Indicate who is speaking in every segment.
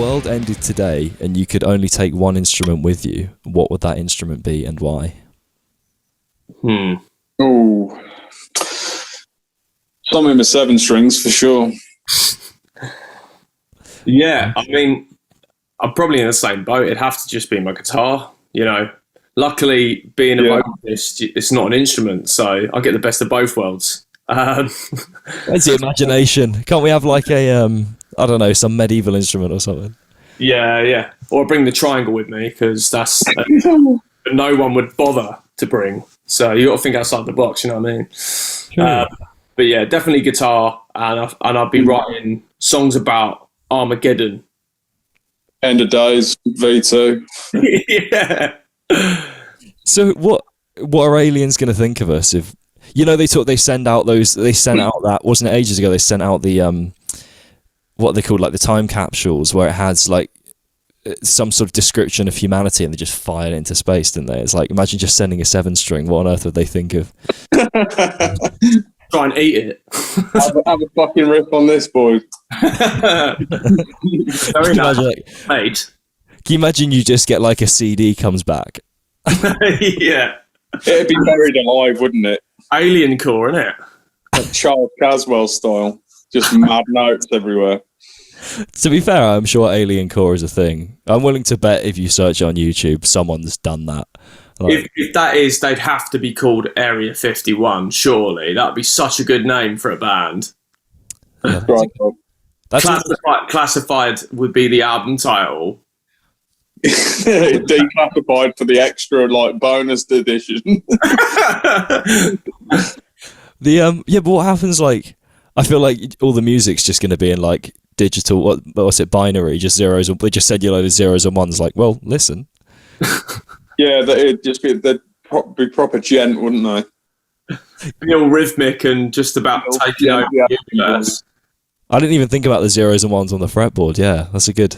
Speaker 1: world ended today and you could only take one instrument with you, what would that instrument be and why?
Speaker 2: Oh, something with 7 strings for sure.
Speaker 3: Yeah, I mean, I'm probably in the same boat. It'd have to just be my guitar, you know. Luckily, being a vocalist, it's not an instrument, so I get the best of both worlds.
Speaker 1: That's the imagination. Can't we have like a, I don't know, some medieval instrument or something?
Speaker 3: Yeah. Or bring the triangle with me, because that's no one would bother to bring. So you got to think outside the box, you know what I mean?
Speaker 1: Sure.
Speaker 3: But yeah, definitely guitar, and I'd be writing songs about Armageddon.
Speaker 2: End of Days, V2.
Speaker 3: Yeah.
Speaker 1: So what are aliens going to think of us if, you know, they sent out that, wasn't it ages ago, they sent out the what they called like the time capsules where it has like some sort of description of humanity and they just fired it into space, didn't they? It's like, imagine just sending a 7-string, what on earth would they think of?
Speaker 3: Try and eat it.
Speaker 2: have a fucking riff on this, boys.
Speaker 3: Very nice. Mate.
Speaker 1: Can you imagine you just get like a CD comes back?
Speaker 3: Yeah.
Speaker 2: It'd be buried alive, wouldn't it?
Speaker 3: Alien core, innit?
Speaker 2: Like Charles Caswell style. Just mad notes everywhere.
Speaker 1: To be fair, I'm sure alien core is a thing. I'm willing to bet if you search on YouTube, someone's done that. Like,
Speaker 3: if that is, they'd have to be called Area 51, surely. That would be such a good name for a band.
Speaker 1: yeah, that's
Speaker 3: Classified would be the album title.
Speaker 2: Declassified for the extra like bonus edition.
Speaker 1: But what happens, like, I feel like all the music's just going to be in like digital, what's it, binary, just zeros, they just send you a load of zeros and ones, like, well, listen.
Speaker 2: Yeah, it'd just be, they'd be proper gent, wouldn't they?
Speaker 3: Be all rhythmic and just about taking over the universe.
Speaker 1: I didn't even think about the zeros and ones on the fretboard. Yeah, that's a good.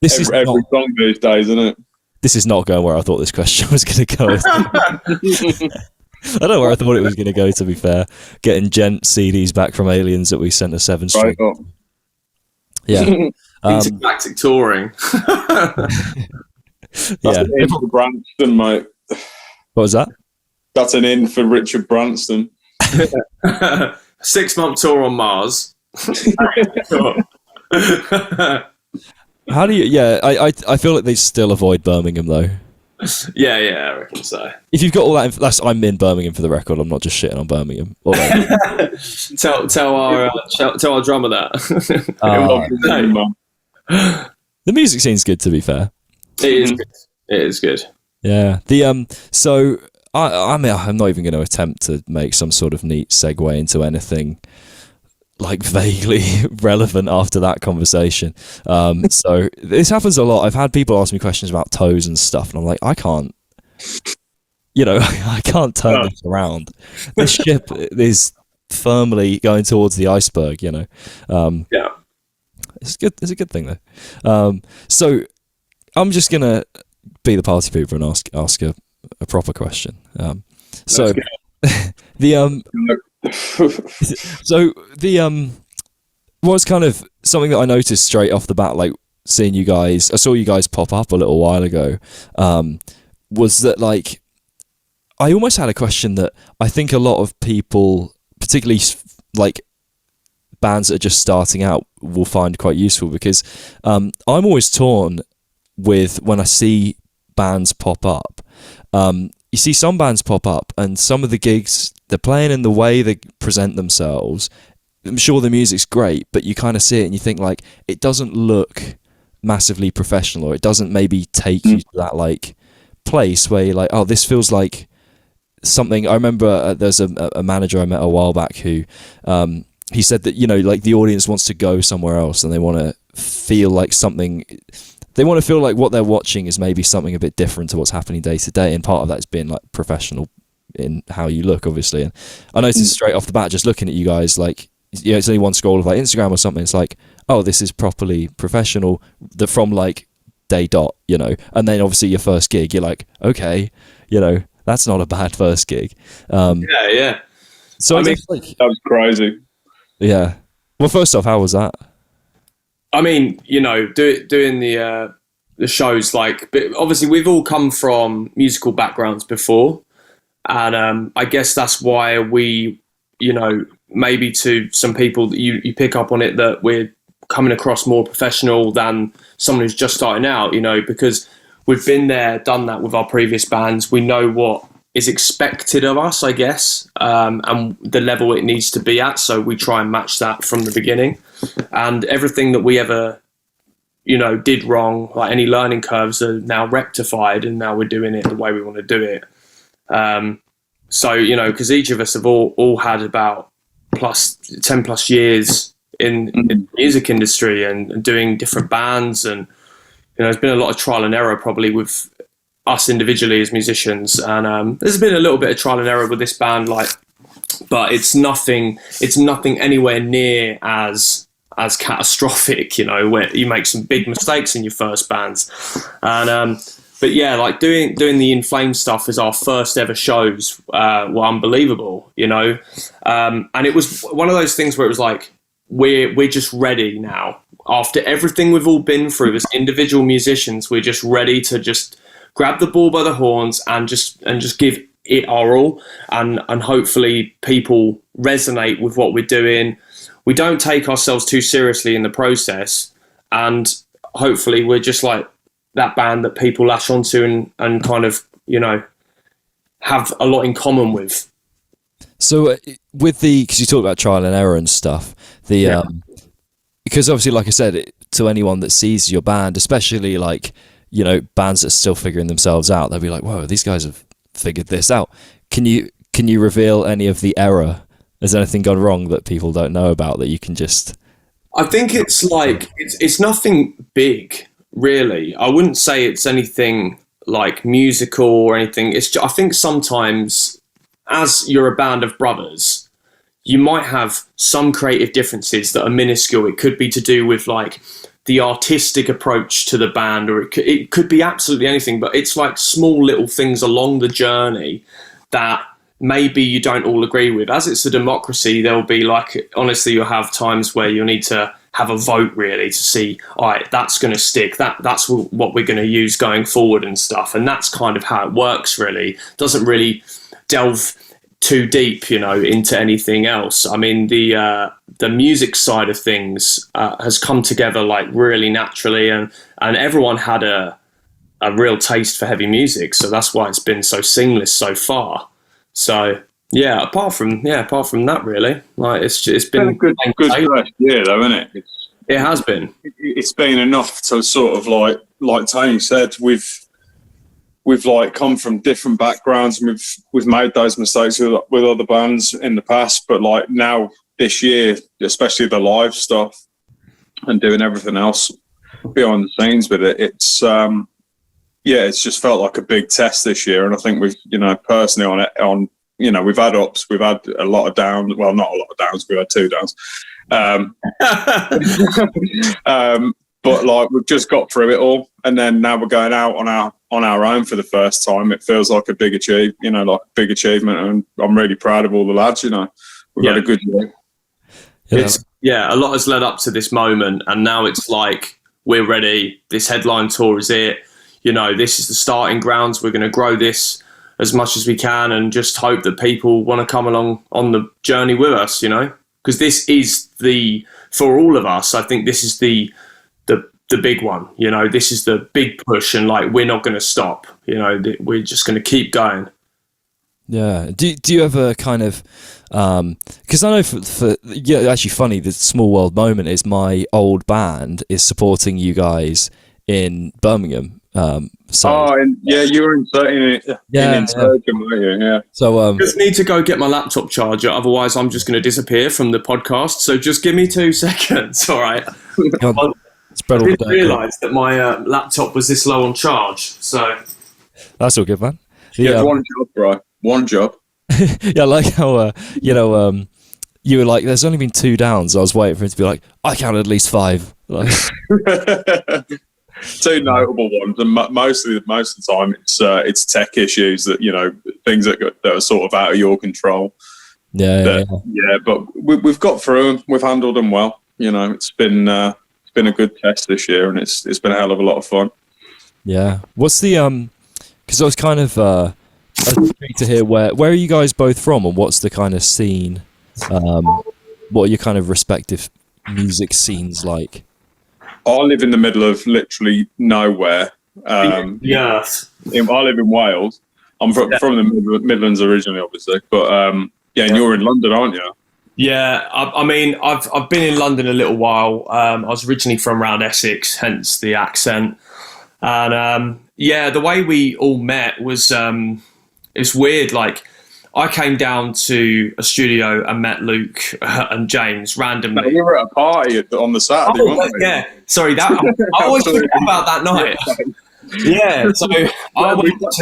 Speaker 2: Every song these days, isn't it?
Speaker 1: This is not going where I thought this question was going to go. I don't know where I thought it was going to go, to be fair. Getting gent CDs back from aliens that we sent a 7-string.
Speaker 2: Right.
Speaker 1: Yeah.
Speaker 3: Intergalactic touring.
Speaker 2: That's an in for Branston, mate.
Speaker 1: What was that?
Speaker 2: That's an in for Richard Branson.
Speaker 3: 6-month tour on Mars.
Speaker 1: How do you? Yeah, I feel like they still avoid Birmingham though.
Speaker 3: Yeah, I reckon so.
Speaker 1: If you've got all that, I'm in Birmingham for the record. I'm not just shitting on Birmingham.
Speaker 3: Tell our drummer that.
Speaker 1: The music scene's good, to be fair.
Speaker 3: It is good. It is good.
Speaker 1: Yeah. So I mean, I'm not even going to attempt to make some sort of neat segue into anything like vaguely relevant after that conversation. So this happens a lot. I've had people ask me questions about toes and stuff, and I'm like, I can't turn this around. This ship is firmly going towards the iceberg, you know.
Speaker 3: Yeah.
Speaker 1: It's good. It's a good thing though. So I'm just gonna be the party pooper and ask a proper question. So was kind of something that I noticed straight off the bat, like seeing you guys. I saw you guys pop up a little while ago. Was that like I almost had a question that I think a lot of people, particularly like bands that are just starting out, will find quite useful, because I'm always torn with when I see bands pop up. You see some bands pop up and some of the gigs they're playing and the way they present themselves, I'm sure the music's great, but you kind of see it and you think like it doesn't look massively professional, or it doesn't maybe take you to that like place where you're like, oh, this feels like something. I remember there's a manager I met a while back who he said that, you know, like the audience wants to go somewhere else and they want to feel like something. They want to feel like what they're watching is maybe something a bit different to what's happening day to day, and part of that is being like professional in how you look, obviously. And I noticed straight off the bat, just looking at you guys, like, you know, it's only one scroll of like Instagram or something. It's like, oh, this is properly professional. From like day dot, you know. And then obviously your first gig, you're like, okay, you know, that's not a bad first gig.
Speaker 3: Yeah.
Speaker 1: So
Speaker 2: I mean, that was crazy.
Speaker 1: Yeah. Well, first off, how was that?
Speaker 3: I mean, you know, doing the shows, like, but obviously we've all come from musical backgrounds before, and I guess that's why we, you know, maybe to some people that you pick up on it that we're coming across more professional than someone who's just starting out, you know, because we've been there, done that with our previous bands. We know what is expected of us, I guess, and the level it needs to be at. So we try and match that from the beginning, and everything that we ever, you know, did wrong, like any learning curves, are now rectified, and now we're doing it the way we want to do it. So, you know, because each of us have all had about 10 plus years in the music industry and doing different bands, and, you know, there's been a lot of trial and error probably with us individually as musicians, and there's been a little bit of trial and error with this band, like, but it's nothing anywhere near as catastrophic, you know, where you make some big mistakes in your first bands. And but yeah, like doing the In Flames stuff as our first ever shows were unbelievable, you know, and it was one of those things where it was like, we're just ready now. After everything we've all been through as individual musicians, we're just ready to just grab the ball by the horns and just give it our all, and hopefully people resonate with what we're doing. We don't take ourselves too seriously in the process, and hopefully we're just like that band that people latch onto and kind of, you know, have a lot in common with.
Speaker 1: So with because you talked about trial and error and stuff, because obviously, like I said, to anyone that sees your band, especially like, you know, bands that are still figuring themselves out, they'll be like, whoa, these guys have figured this out. Can you reveal any of the error? Has anything gone wrong that people don't know about that you can just...
Speaker 3: I think it's like, it's nothing big, really. I wouldn't say it's anything like musical or anything. I think sometimes, as you're a band of brothers, you might have some creative differences that are minuscule. It could be to do with like the artistic approach to the band, or it could be absolutely anything, but it's like small little things along the journey that maybe you don't all agree with. As it's a democracy, there'll be like, honestly, you'll have times where you'll need to have a vote really to see, all right, that's going to stick, that's what we're going to use going forward and stuff. And that's kind of how it works, really. Doesn't really delve too deep, you know, into anything else. I mean, the music side of things has come together like really naturally, and everyone had a real taste for heavy music, so that's why it's been so seamless so far. So yeah, apart from that, really, like it's been a good
Speaker 2: first year though, isn't it?
Speaker 3: It has been.
Speaker 2: It's been enough to sort of like Tony said, we've like come from different backgrounds, and we've made those mistakes with other bands in the past, but like now this year, especially the live stuff and doing everything else behind the scenes with it, it's it's just felt like a big test this year. And I think we've, you know, personally you know, we've had ups, we've had a lot of downs. Well, not a lot of downs, we've had 2 downs. But like we've just got through it all, and then now we're going out on our own for the first time. It feels like a big achievement, and I'm really proud of all the lads. You know, we've had a good year.
Speaker 3: A lot has led up to this moment, and now it's like we're ready. This headline tour is it. You know, this is the starting grounds. We're going to grow this as much as we can, and just hope that people want to come along on the journey with us. You know, because this is for all of us. I think this is the big one, you know, this is the big push, and like we're not going to stop, you know, we're just going to keep going.
Speaker 1: Yeah. Do you ever kind of because I know for actually funny, the small world moment is my old band is supporting you guys in Birmingham.
Speaker 2: You were inserting it in Surgeon, weren't you? Yeah.
Speaker 1: So
Speaker 3: just need to go get my laptop charger, otherwise I'm just going to disappear from the podcast, so just give me 2 seconds. All right. I didn't realise that my laptop was this low on charge, so...
Speaker 1: That's all good, man.
Speaker 2: One job, bro. One job.
Speaker 1: Yeah, I like how, you were like, there's only been 2 downs. I was waiting for him to be like, I counted at least 5. Like...
Speaker 2: 2 notable ones, and most of the time it's tech issues that, you know, things that are sort of out of your control. Yeah, but we've got through them. We've handled them well. You know, it's been been a good test this year, and it's been a hell of a lot of fun.
Speaker 1: Yeah. What's the because I was kind of I was intrigued to hear where are you guys both from, and what's the kind of scene? What are your kind of respective music scenes like?
Speaker 2: I live in the middle of literally nowhere.
Speaker 3: Yes.
Speaker 2: I live in Wales. I'm from the Midlands originally, obviously, but and you're in London, aren't you?
Speaker 3: Yeah, I mean, I've been in London a little while. I was originally from around Essex, hence the accent. And the way we all met was it's weird. Like, I came down to a studio and met Luke and James randomly.
Speaker 2: We were at a party on the Saturday, weren't we?
Speaker 3: Yeah, sorry, I always forget about that night. Yeah, so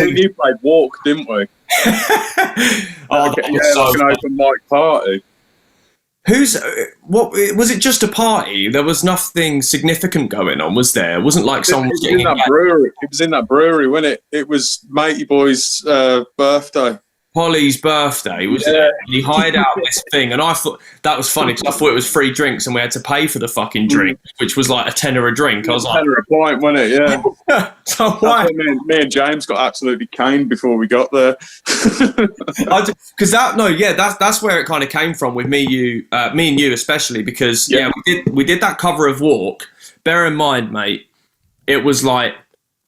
Speaker 2: you played Walk, didn't we? Like an open mic party.
Speaker 3: What was it? Just a party? There was nothing significant going on, was there? It wasn't like someone was getting in that
Speaker 2: brewery. It was in that brewery, wasn't it? It was Matey Boy's birthday.
Speaker 3: Polly's birthday, was it? He hired out this thing, and I thought that was funny because I thought it was free drinks and we had to pay for the fucking drink, which was like a tenner a drink. I was like,
Speaker 2: tenner a pint, wasn't it? Yeah.
Speaker 3: So why?
Speaker 2: Me and James got absolutely caned before we got there.
Speaker 3: Because that's where it kind of came from with me and you especially, because we did that cover of Walk. Bear in mind, mate, it was like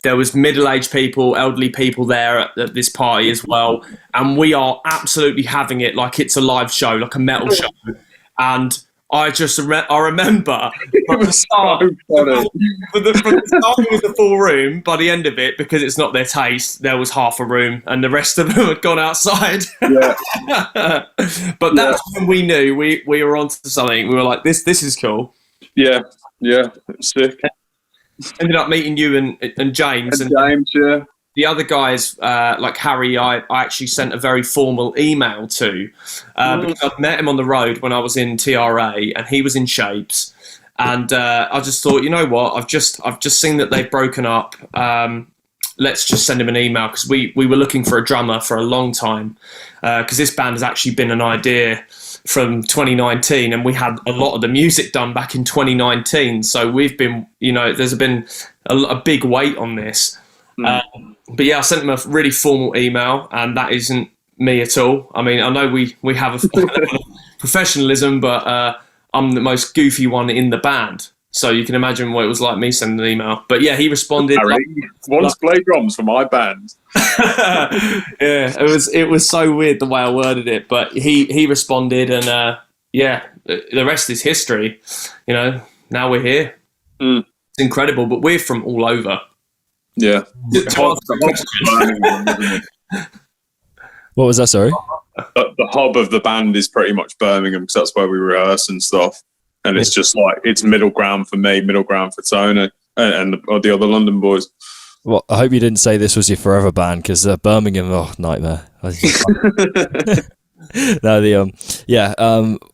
Speaker 3: there was middle-aged people, elderly people there at this party as well, and we are absolutely having it like it's a live show, like a metal show. And I remember from the start, from the start with the full room, by the end of it, because it's not their taste, there was half a room and the rest of them had gone outside. Yeah. But that's when we knew we were onto something. We were like, this is cool.
Speaker 2: Yeah, it's sick.
Speaker 3: Ended up meeting you and James.
Speaker 2: And James, yeah.
Speaker 3: The other guys, like Harry, I actually sent a very formal email to because I'd met him on the road when I was in TRA, and he was in Shapes. And I just thought, you know what? I've just seen that they've broken up. Let's just send him an email, because we were looking for a drummer for a long time, because this band has actually been an idea from 2019, and we had a lot of the music done back in 2019. So we've been, there's been a big weight on this. But yeah, I sent him a really formal email, and that isn't me at all. I mean, I know we have a professionalism, but I'm the most goofy one in the band. So you can imagine what it was like me sending an email. But yeah, he responded.
Speaker 2: Once play drums for my band.
Speaker 3: Yeah, it was so weird the way I worded it, but he responded, and the rest is history. Now we're here. It's incredible, but we're from all over.
Speaker 2: Yeah.
Speaker 1: What was that? Sorry.
Speaker 2: The hub of the band is pretty much Birmingham, because that's where we rehearse and stuff. And it's just like, it's middle ground for me, middle ground for Tony, and the other London boys.
Speaker 1: Well, I hope you didn't say this was your forever band, because Birmingham, nightmare. No,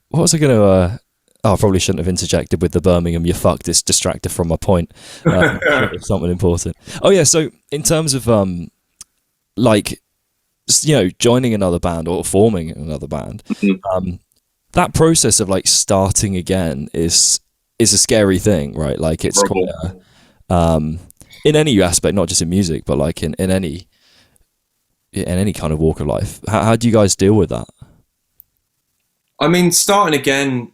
Speaker 1: what was I going to? I probably shouldn't have interjected with the Birmingham. You fucked. It's distracted from my point. Something important. Oh yeah. So in terms of joining another band or forming another band, that process of like starting again is a scary thing, right? Like it's quite in any aspect, not just in music, but like in any kind of walk of life. How do you guys deal with that?
Speaker 3: I mean, starting again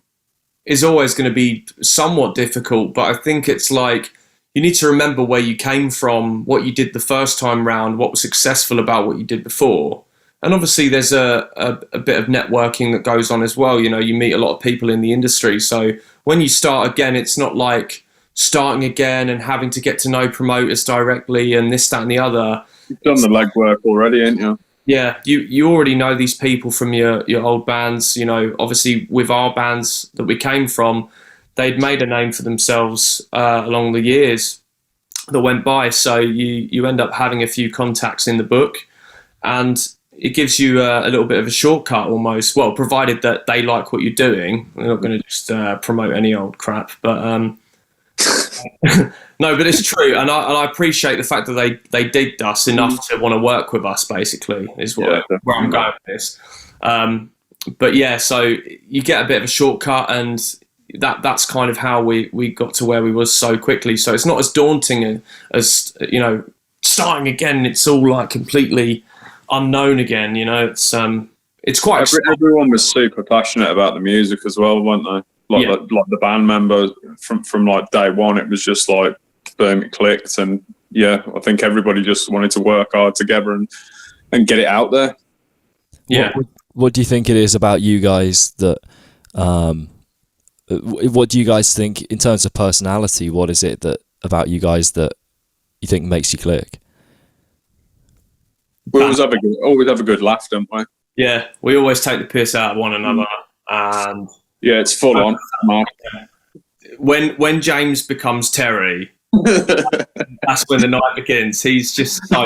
Speaker 3: is always going to be somewhat difficult, but I think it's like you need to remember where you came from, what you did the first time round, what was successful about what you did before. And obviously there's a bit of networking that goes on as well. You meet a lot of people in the industry. So when you start again, it's not like starting again and having to get to know promoters directly and this, that and the other.
Speaker 2: You've done the legwork already, ain't you?
Speaker 3: Yeah, you already know these people from your old bands. Obviously with our bands that we came from, they'd made a name for themselves along the years that went by. So you end up having a few contacts in the book, and it gives you a little bit of a shortcut almost. Well, provided that they like what you're doing. They're not going to just promote any old crap. But no, but it's true. And I appreciate the fact that they digged us enough to want to work with us, basically, is where I'm going with this. But yeah, so you get a bit of a shortcut, and that's kind of how we got to where we was so quickly. So it's not as daunting as starting again. It's all like completely unknown again. It's quite.
Speaker 2: Everyone was super passionate about the music as well, weren't they? Like the band members from like day one, it was just like boom, it clicked, and I think everybody just wanted to work hard together and get it out there.
Speaker 3: Yeah.
Speaker 1: What do you think it is about you guys that? What do you guys think in terms of personality? What is it that about you guys that you think makes you click?
Speaker 2: We always have a good laugh, don't we?
Speaker 3: Yeah, we always take the piss out of one another, and
Speaker 2: it's full on.
Speaker 3: When James becomes Terry, that's when the night begins. He's just so.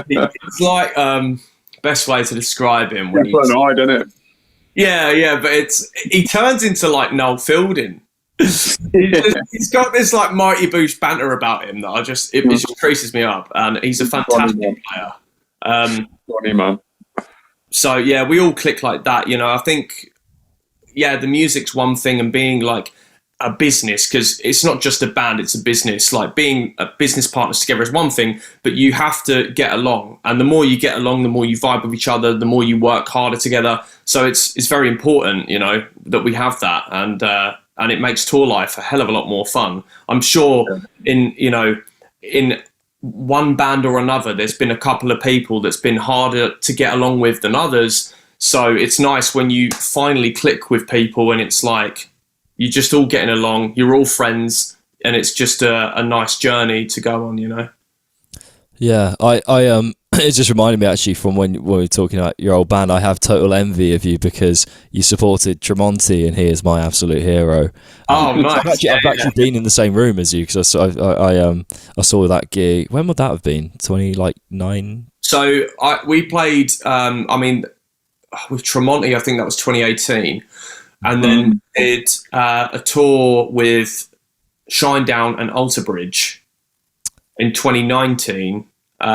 Speaker 3: It's like best way to describe him. When
Speaker 2: isn't it?
Speaker 3: Yeah, but he turns into like Noel Fielding. He's got this like Mighty Boosh banter about him that it just creases me up, and he's a fantastic player.
Speaker 2: Funny man.
Speaker 3: So yeah, we all click like that. I think the music's one thing, and being like a business, because it's not just a band, it's a business. Like being a business partners together is one thing, but you have to get along, and the more you get along, the more you vibe with each other, the more you work harder together. So it's very important, that we have that, and it makes tour life a hell of a lot more fun. I'm sure in one band or another, there's been a couple of people that's been harder to get along with than others. So it's nice when you finally click with people and it's like you're just all getting along, you're all friends, and it's just a nice journey to go on,
Speaker 1: Yeah, I it just reminded me actually from when we were talking about your old band. I have total envy of you because you supported Tremonti, and he is my absolute hero.
Speaker 3: Oh, nice!
Speaker 1: I've actually been in the same room as you because I saw that gig. When would that have been? 2009.
Speaker 3: So we played. With Tremonti, I think that was 2018, and then did a tour with Shinedown and Alter Bridge in 2019. We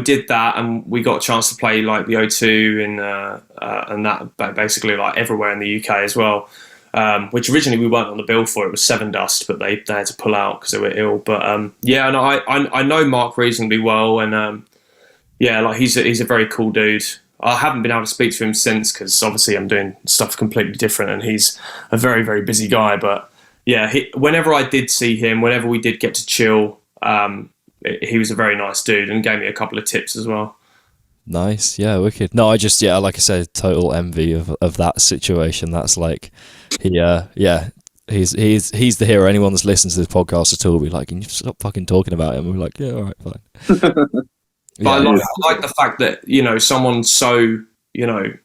Speaker 3: did that, and we got a chance to play like the O2 and that basically like everywhere in the UK as well. Which originally we weren't on the bill for. It was Seven Dust, but they had to pull out because they were ill. But I know Mark reasonably well, and he's a very cool dude. I haven't been able to speak to him since because obviously I'm doing stuff completely different, and he's a very, very busy guy. But yeah, whenever I did see him, whenever we did get to chill, he was a very nice dude and gave me a couple of tips as well.
Speaker 1: Nice, yeah, wicked. No, I just like I said, total envy of that situation. That's like he's the hero. Anyone that's listened to this podcast at all will be like, can you stop fucking talking about him? And we're like, yeah, all right, fine.
Speaker 3: But I like the fact that someone so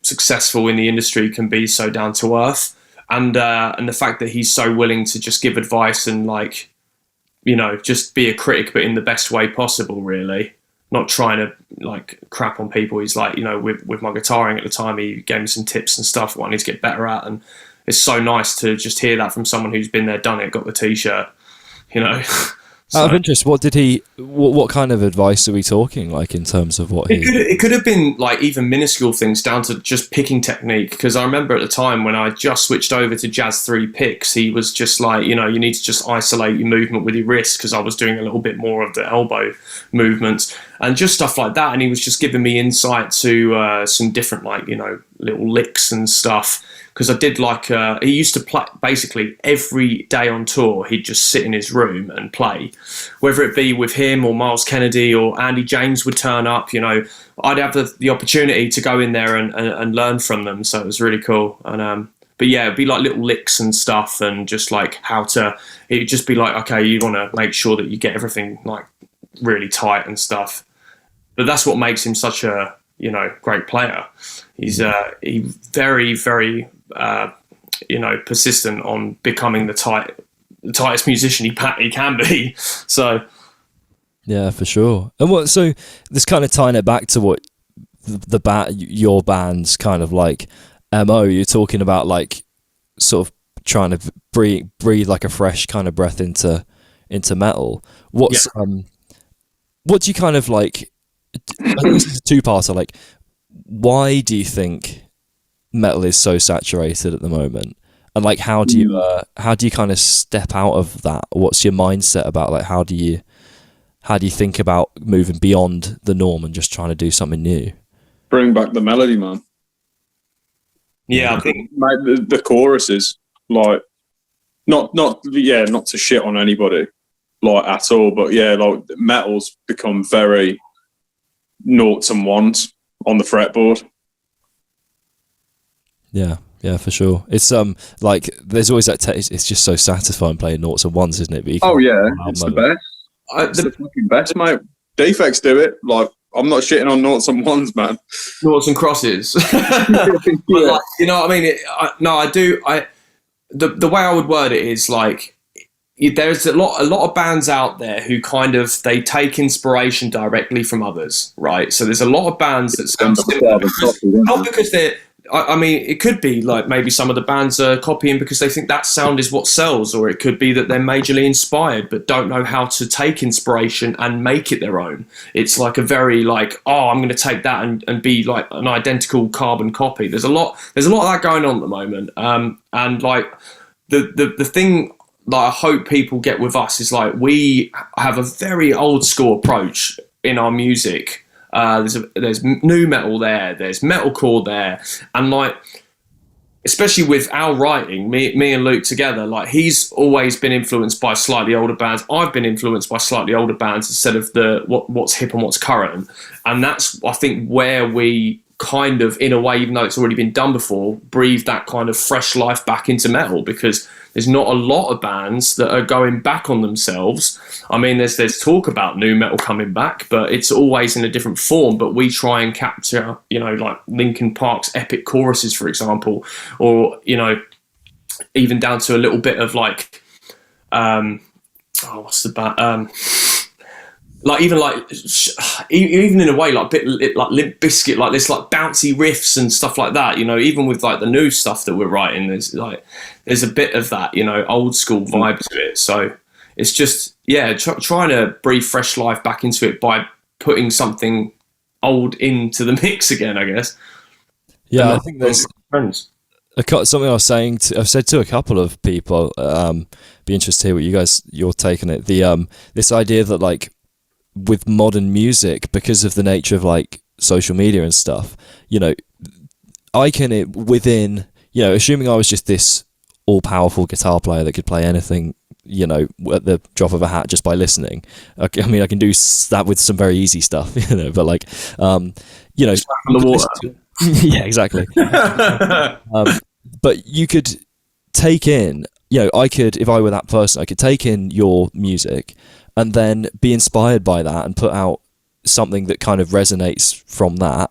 Speaker 3: successful in the industry can be so down to earth, and the fact that he's so willing to just give advice and just be a critic, but in the best way possible. Really, not trying to like crap on people. He's like with my guitaring at the time, he gave me some tips and stuff what I need to get better at, and it's so nice to just hear that from someone who's been there, done it, got the t-shirt.
Speaker 1: Out of interest, what kind of advice are we talking, like, in terms of what
Speaker 3: it could have been like even minuscule things down to just picking technique, because I remember at the time when I just switched over to Jazz 3 picks, he was just like, you need to just isolate your movement with your wrist, because I was doing a little bit more of the elbow movements and just stuff like that, and he was just giving me insight to some different little licks and stuff. Because I did he used to play basically every day on tour. He'd just sit in his room and play, whether it be with him or Miles Kennedy or Andy James would turn up. I'd have the opportunity to go in there and learn from them. So it was really cool. And but yeah, it'd be like little licks and stuff, and just like it'd just be like, okay, you want to make sure that you get everything like really tight and stuff. But that's what makes him such a great player. He's very, very persistent on becoming the tightest musician he can be. So
Speaker 1: yeah, for sure. And so this kind of tying it back to what your band's kind of like MO, you're talking about like sort of trying to breathe like a fresh kind of breath into metal. What do you kind of like? I think this is a two-parter. Like, why do you think metal is so saturated at the moment, and like how do you kind of step out of that? What's your mindset about, like, how do you think about moving beyond the norm and just trying to do something new?
Speaker 2: Bring back the melody, man.
Speaker 3: Yeah, I think
Speaker 2: Mate, the choruses, like, not to shit on anybody, like, at all, but yeah, like, metal's become very noughts and ones on the fretboard.
Speaker 1: Yeah, for sure. It's like, there's always that it's just so satisfying playing noughts and ones, isn't it? But
Speaker 2: It's the best. It's the fucking best, mate. Defects do it. Like, I'm not shitting on noughts and ones, man.
Speaker 3: noughts and crosses. But like, you know what I mean? I do. The way I would word it is like, there's a lot of bands out there who kind of, they take inspiration directly from others, right? So there's a lot of bands that sound similar, not because they're, I mean, it could be like maybe some of the bands are copying because they think that sound is what sells, or it could be that they're majorly inspired but don't know how to take inspiration and make it their own. It's like a very like, oh, I'm going to take that and be like an identical carbon copy. There's a lot of that going on at the moment. And like the thing that I hope people get with us is like, we have a very old school approach in our music. There's new metal there, there's metalcore there, and like, especially with our writing, me and Luke together, like, he's always been influenced by slightly older bands. I've been influenced by slightly older bands instead of what's hip and what's current, and that's, I think, where we kind of, in a way, even though it's already been done before, breathe that kind of fresh life back into metal, because there's not a lot of bands that are going back on themselves. I mean, there's talk about new metal coming back, but it's always in a different form. But we try and capture, you know, like Linkin Park's epic choruses, for example, or, you know, even down to a little bit of like, what's the band? Like, even in a way, like a bit like Limp Bizkit, like this, like bouncy riffs and stuff like that. You know, even with like the new stuff that we're writing, there's a bit of that, you know, old school vibe to it. So it's just, yeah, trying to breathe fresh life back into it by putting something old into the mix again, I guess.
Speaker 1: Yeah, I think there's something I've said to a couple of people. Be interested to hear what you're taking it. This idea that, like, with modern music, because of the nature of like social media and stuff, you know, I can, within, you know, assuming I was just this all-powerful guitar player that could play anything, you know, at the drop of a hat just by listening. I mean, I can do that with some very easy stuff, you know, but like, you know,
Speaker 3: on the water.
Speaker 1: Yeah, exactly. But you could take in, you know, if I were that person, I could take in your music and then be inspired by that and put out something that kind of resonates from that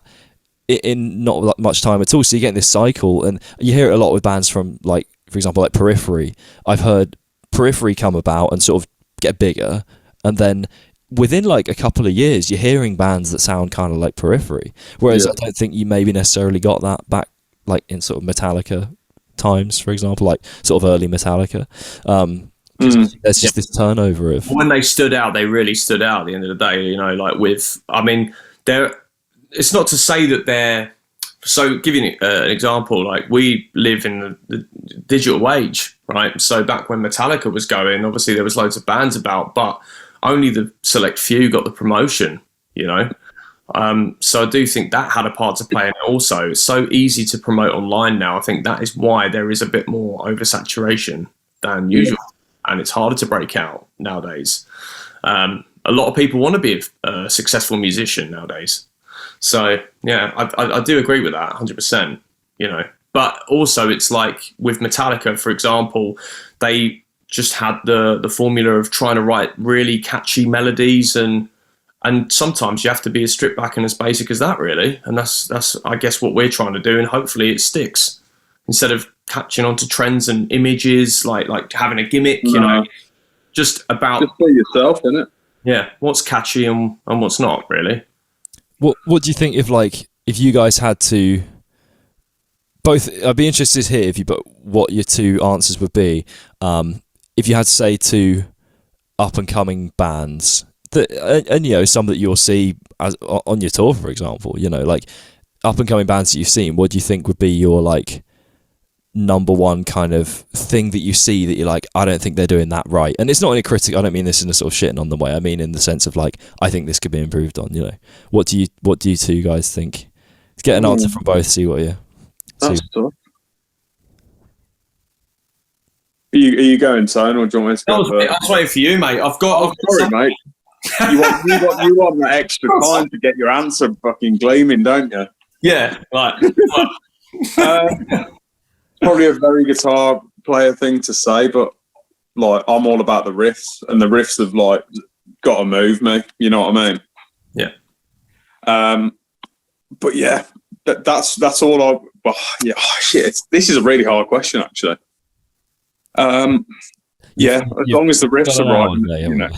Speaker 1: in not much time at all. So you get in this cycle, and you hear it a lot with bands from, like, for example, like Periphery. I've heard Periphery come about and sort of get bigger, and then within like a couple of years, you're hearing bands that sound kind of like Periphery. Whereas I don't think you maybe necessarily got that back, like in sort of Metallica times, for example, like sort of early Metallica. There's just this turnover of,
Speaker 3: when they stood out, they really stood out at the end of the day, you know, like I mean, it's not to say that they're, so giving an example, like, we live in the digital age, right? So back when Metallica was going, obviously there was loads of bands about, but only the select few got the promotion, you know? So I do think that had a part to play in it also. It's so easy to promote online now. I think that is why there is a bit more oversaturation than usual. And it's harder to break out nowadays. A lot of people want to be a successful musician nowadays. So, yeah, I do agree with that 100%, you know. But also, it's like with Metallica, for example, they just had the formula of trying to write really catchy melodies, and sometimes you have to be as stripped back and as basic as that, really. And that's I guess what we're trying to do, and hopefully it sticks. Instead of catching onto trends and images, like having a gimmick, you know, just be
Speaker 2: yourself, innit?
Speaker 3: Yeah, what's catchy and what's not, really.
Speaker 1: What do you think if you guys had to both? I'd be interested to hear what your two answers would be. If you had to say two up and coming bands that, and you know, some that you'll see on your tour, for example, you know, like, up and coming bands that you've seen, what do you think would be your like number one kind of thing that you see that you're like, I don't think they're doing that right? And it's not any critic. I don't mean this in a sort of shitting on the way. I mean in the sense of like, I think this could be improved on. You know, what do you two guys think? Let's get an answer from both. See what you.
Speaker 2: That's tough. Are you going, Tone, or do you want me to go?
Speaker 3: I was waiting for you, mate.
Speaker 2: Sorry, mate. You want that extra time to get your answer fucking gleaming, don't you?
Speaker 3: Yeah, right.
Speaker 2: Probably a very guitar player thing to say, but like I'm all about the riffs, and the riffs have like got to move me. You know what I mean?
Speaker 3: Yeah.
Speaker 2: But yeah, that's all I. Well, yeah, shit. This is a really hard question, actually. Yeah, as long as the riffs are right, you know.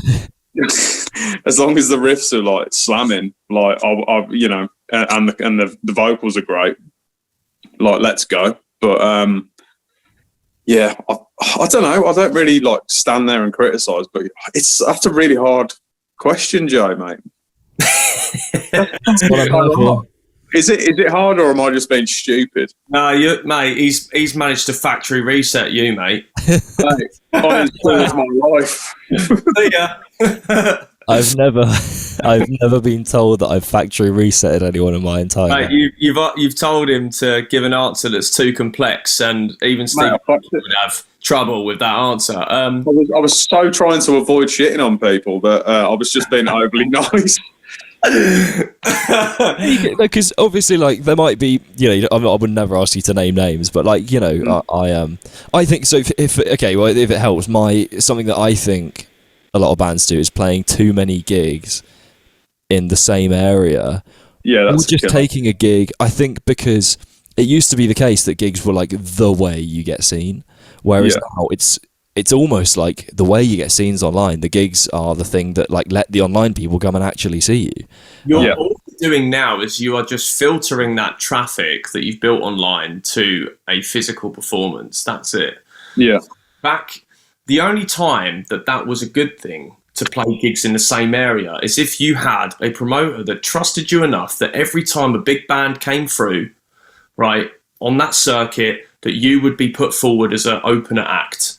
Speaker 2: As long as the riffs are like slamming, like I you know, and the vocals are great, like let's go. But yeah, I don't know. I don't really like stand there and criticize, but that's a really hard question, Joe, mate.
Speaker 1: That's what I'm here for.
Speaker 2: Is it hard, or am I just being stupid?
Speaker 3: No, mate. He's managed to factory reset you, mate.
Speaker 2: Mate, it's my life.
Speaker 3: Yeah.
Speaker 1: I've never been told that I've factory resetted anyone in my entire life.
Speaker 3: Mate, you've told him to give an answer that's too complex, and even Steve would have trouble with that answer. I
Speaker 2: was so trying to avoid shitting on people that I was just being overly nice.
Speaker 1: Because obviously, like, there might be, you know, I would never ask you to name names, but like, you know, I think so. If it helps, something that I think a lot of bands do is playing too many gigs in the same area.
Speaker 2: Yeah, that's
Speaker 1: just taking a gig. I think because it used to be the case that gigs were like the way you get seen, whereas now it's almost like the way you get seen is online. The gigs are the thing that like let the online people come and actually see you.
Speaker 3: All you're doing now is you are just filtering that traffic that you've built online to a physical performance. That's it.
Speaker 2: Yeah.
Speaker 3: The only time that was a good thing to play gigs in the same area is if you had a promoter that trusted you enough that every time a big band came through, right, on that circuit, that you would be put forward as an opener act.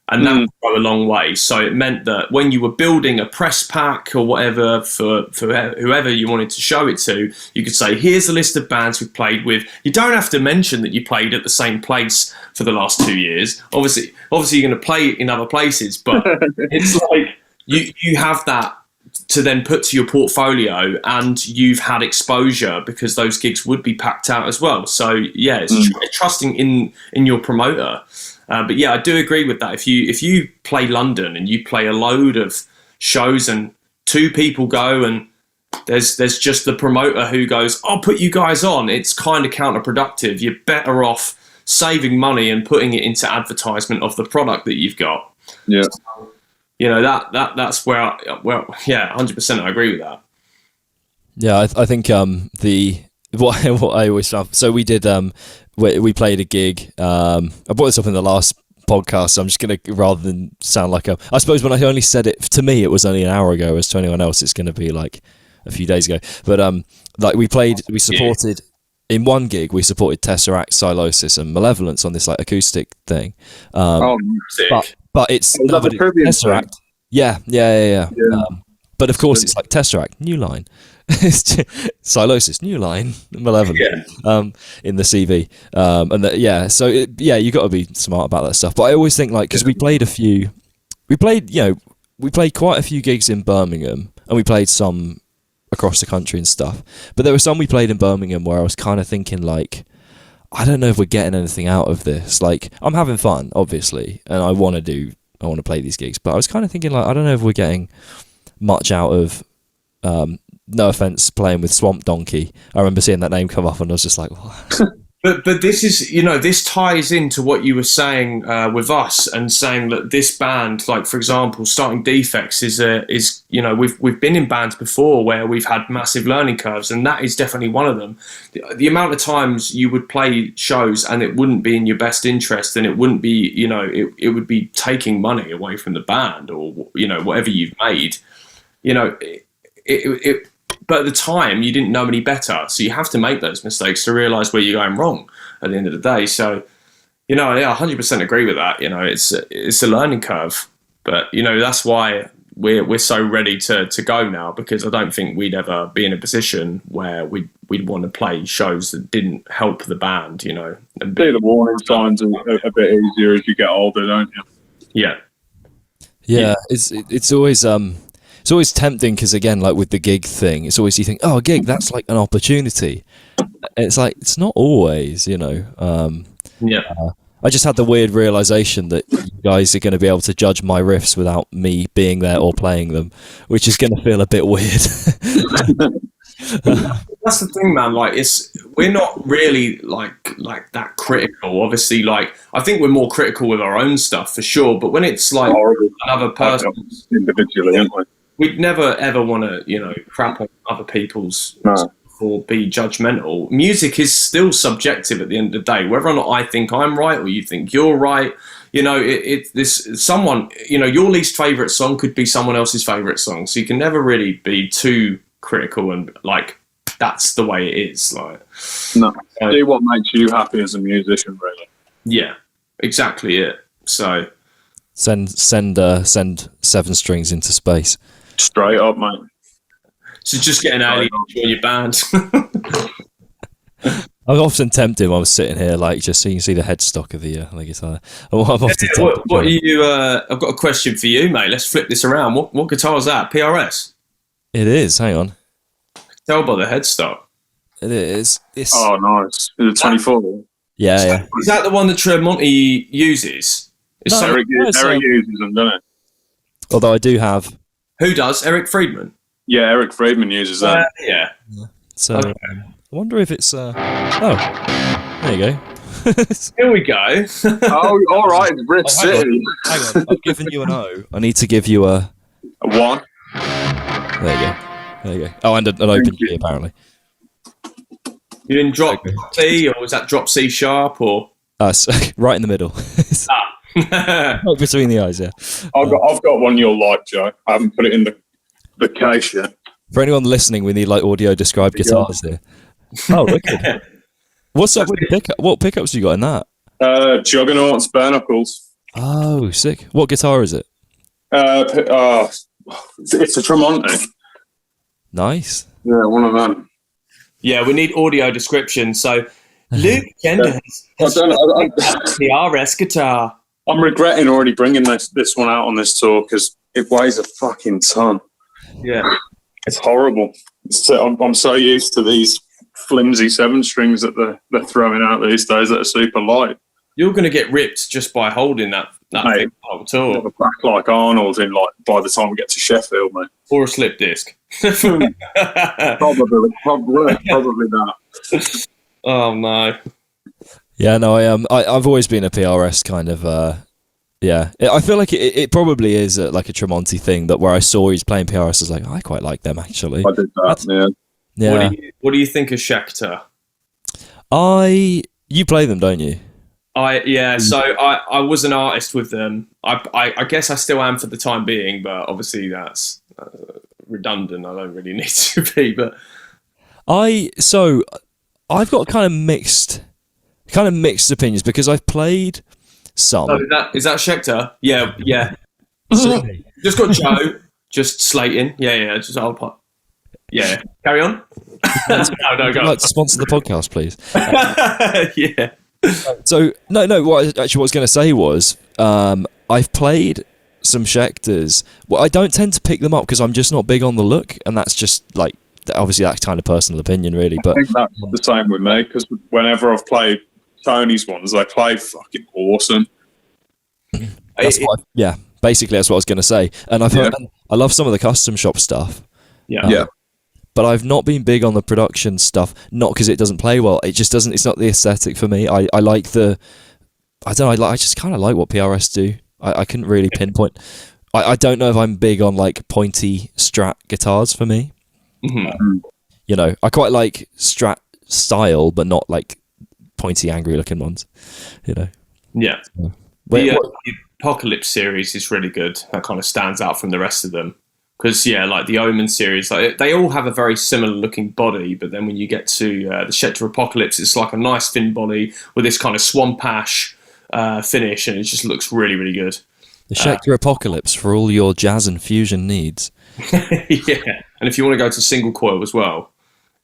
Speaker 3: And that would go a long way. So it meant that when you were building a press pack or whatever for whoever you wanted to show it to, you could say, here's a list of bands we've played with. You don't have to mention that you played at the same place for the last 2 years. Obviously you're going to play in other places, but it's like you have that to then put to your portfolio, and you've had exposure because those gigs would be packed out as well. So yeah, it's trusting in your promoter. But yeah, I do agree with that. If you play London and you play a load of shows and 2 people go and there's just the promoter who goes, I'll put you guys on, it's kind of counterproductive. You're better off saving money and putting it into advertisement of the product that you've got.
Speaker 2: Yeah.
Speaker 3: So, you know, that's where 100% I agree with that.
Speaker 1: Yeah, I think what I always found. So we did we played a gig. I brought this up in the last podcast, so I'm just gonna, rather than sound like I suppose when I only said it to me, it was only an hour ago. As to anyone else, it's gonna be like a few days ago. But like we supported in one gig, we supported Tesseract, Silosis, and Malevolence on this like acoustic thing. But it's Tesseract. Yeah. But of course, it's like Tesseract, new line. Silosis, new line, Malevolent, in the CV, so you got to be smart about that stuff. But I always think, like, because we played quite a few gigs in Birmingham, and we played some across the country and stuff. But there were some we played in Birmingham where I was kind of thinking, like, I don't know if we're getting anything out of this. Like, I'm having fun, obviously, and I want to play these gigs, but I was kind of thinking, like, I don't know if we're getting much out of. No offense, playing with Swamp Donkey. I remember seeing that name come up, and I was just like, what?
Speaker 3: But this is, you know, this ties into what you were saying with us, and saying that this band, like, for example, Starting Defects is you know, we've been in bands before where we've had massive learning curves, and that is definitely one of them. The amount of times you would play shows and it wouldn't be in your best interest, and it wouldn't be, you know, it would be taking money away from the band, or, you know, whatever you've made, you know, it but at the time you didn't know any better, so you have to make those mistakes to realise where you're going wrong at the end of the day. So, yeah, 100% agree with that. It's a learning curve, but that's why we're so ready to go now, because I don't think we'd ever be in a position where we'd want to play shows that didn't help the band. See
Speaker 2: the warning signs a bit easier as you get older, don't you?
Speaker 1: Yeah. It's always tempting, because again, like with the gig thing, it's always you think, oh, a gig, that's like an opportunity. It's like, it's not always, I just had the weird realization that you guys are going to be able to judge my riffs without me being there or playing them, which is going to feel a bit weird.
Speaker 3: That's the thing, man. Like, we're not really like that critical. Obviously, like, I think we're more critical with our own stuff for sure. But when it's like another person
Speaker 2: individually, aren't we?
Speaker 3: We'd never ever want to, crap on other people's stuff or be judgmental. Music is still subjective at the end of the day. Whether or not I think I'm right or you think you're right, your least favorite song could be someone else's favorite song. So you can never really be too critical and like, that's the way it is. Like,
Speaker 2: no, do what makes you happy as a musician, really.
Speaker 3: Yeah, exactly it. So
Speaker 1: send 7 strings into space.
Speaker 2: Straight up, mate.
Speaker 3: So just get an alien to join your band.
Speaker 1: I'm often tempted when I'm sitting here, like, just so you can see the headstock of the guitar. I'm often tempted.
Speaker 3: What are you? I've got a question for you, mate. Let's flip this around. What guitar is that? PRS?
Speaker 1: It is. Hang on.
Speaker 3: Tell by the headstock.
Speaker 1: It is.
Speaker 2: Oh, nice. Is it 24?
Speaker 1: Yeah.
Speaker 3: Is that the one that Monteith uses?
Speaker 2: Eric uses them, doesn't it?
Speaker 1: Although I do have.
Speaker 3: Who does? Eric Friedman?
Speaker 2: Yeah, Eric Friedman uses that.
Speaker 3: Yeah.
Speaker 1: So I wonder if it's. Oh, there you go.
Speaker 3: Here we go.
Speaker 2: Oh, all right, Rift City.
Speaker 1: Hang on, I've given you an O. I need to give you a
Speaker 2: 1.
Speaker 1: There you go. Oh, and an open key apparently.
Speaker 3: You didn't drop C, or was that drop C sharp, or?
Speaker 1: Right in the middle. Right between the eyes, yeah.
Speaker 2: I've got one you'll like, Joe. I haven't put it in the case yet.
Speaker 1: For anyone listening, we need like audio described guitars here. Oh, wicked. What's up with the pickup? What pickups you got in that?
Speaker 2: Juggernauts, bare knuckles.
Speaker 1: Oh, sick. What guitar is it?
Speaker 2: It's a Tremonti.
Speaker 1: Nice.
Speaker 2: Yeah, one of them.
Speaker 3: Yeah, we need audio description. So, Luke Gender has the RS guitar.
Speaker 2: I'm regretting already bringing this one out on this tour because it weighs a fucking ton.
Speaker 3: Yeah.
Speaker 2: It's horrible. I'm so used to these flimsy 7 strings that they're throwing out these days that are super light.
Speaker 3: You're going to get ripped just by holding that thing on tour.
Speaker 2: Back like Arnold in by the time we get to Sheffield, mate.
Speaker 3: Or a slip disc.
Speaker 2: Probably that.
Speaker 3: Oh no.
Speaker 1: Yeah, no, I've always been a PRS kind of. Yeah, I feel like it probably is like a Tremonti thing that where I saw he's playing PRS, I was like, I quite like them actually.
Speaker 2: I did that.
Speaker 1: Yeah.
Speaker 3: What do you think of Schecter?
Speaker 1: You play them, don't you?
Speaker 3: So I was an artist with them. I guess I still am for the time being, but obviously that's redundant. I don't really need to be, but I've got kind of mixed opinions because I've played some. Oh, is that Schecter? Yeah. Just got Joe, just slating. Yeah. Just I'll pop. Yeah. Carry on. No, go.
Speaker 1: Like to sponsor the podcast, please.
Speaker 3: Yeah.
Speaker 1: So no. What I was going to say was, I've played some Schecters. Well, I don't tend to pick them up because I'm just not big on the look, and that's just like obviously that's kind of personal opinion, really. But
Speaker 2: I think that's the same with me because whenever I've played Tony's ones, they play fucking awesome.
Speaker 1: Basically that's what I was going to say. And I've heard, I love some of the custom shop stuff.
Speaker 3: Yeah.
Speaker 1: But I've not been big on the production stuff, not because it doesn't play well. It just doesn't. It's not the aesthetic for me. I like the. I don't know. I just kind of like what PRS do. I couldn't really pinpoint. I don't know if I'm big on like pointy Strat guitars for me. Mm-hmm. I quite like Strat style, but not like pointy, angry looking ones.
Speaker 3: Yeah.
Speaker 1: So,
Speaker 3: the Apocalypse series is really good. That kind of stands out from the rest of them. Because like the Omen series, like they all have a very similar looking body, but then when you get to the Scepter Apocalypse, it's like a nice thin body with this kind of swamp ash finish, and it just looks really, really good.
Speaker 1: The Schecter Apocalypse for all your jazz and fusion needs.
Speaker 3: Yeah, and if you want to go to single coil as well,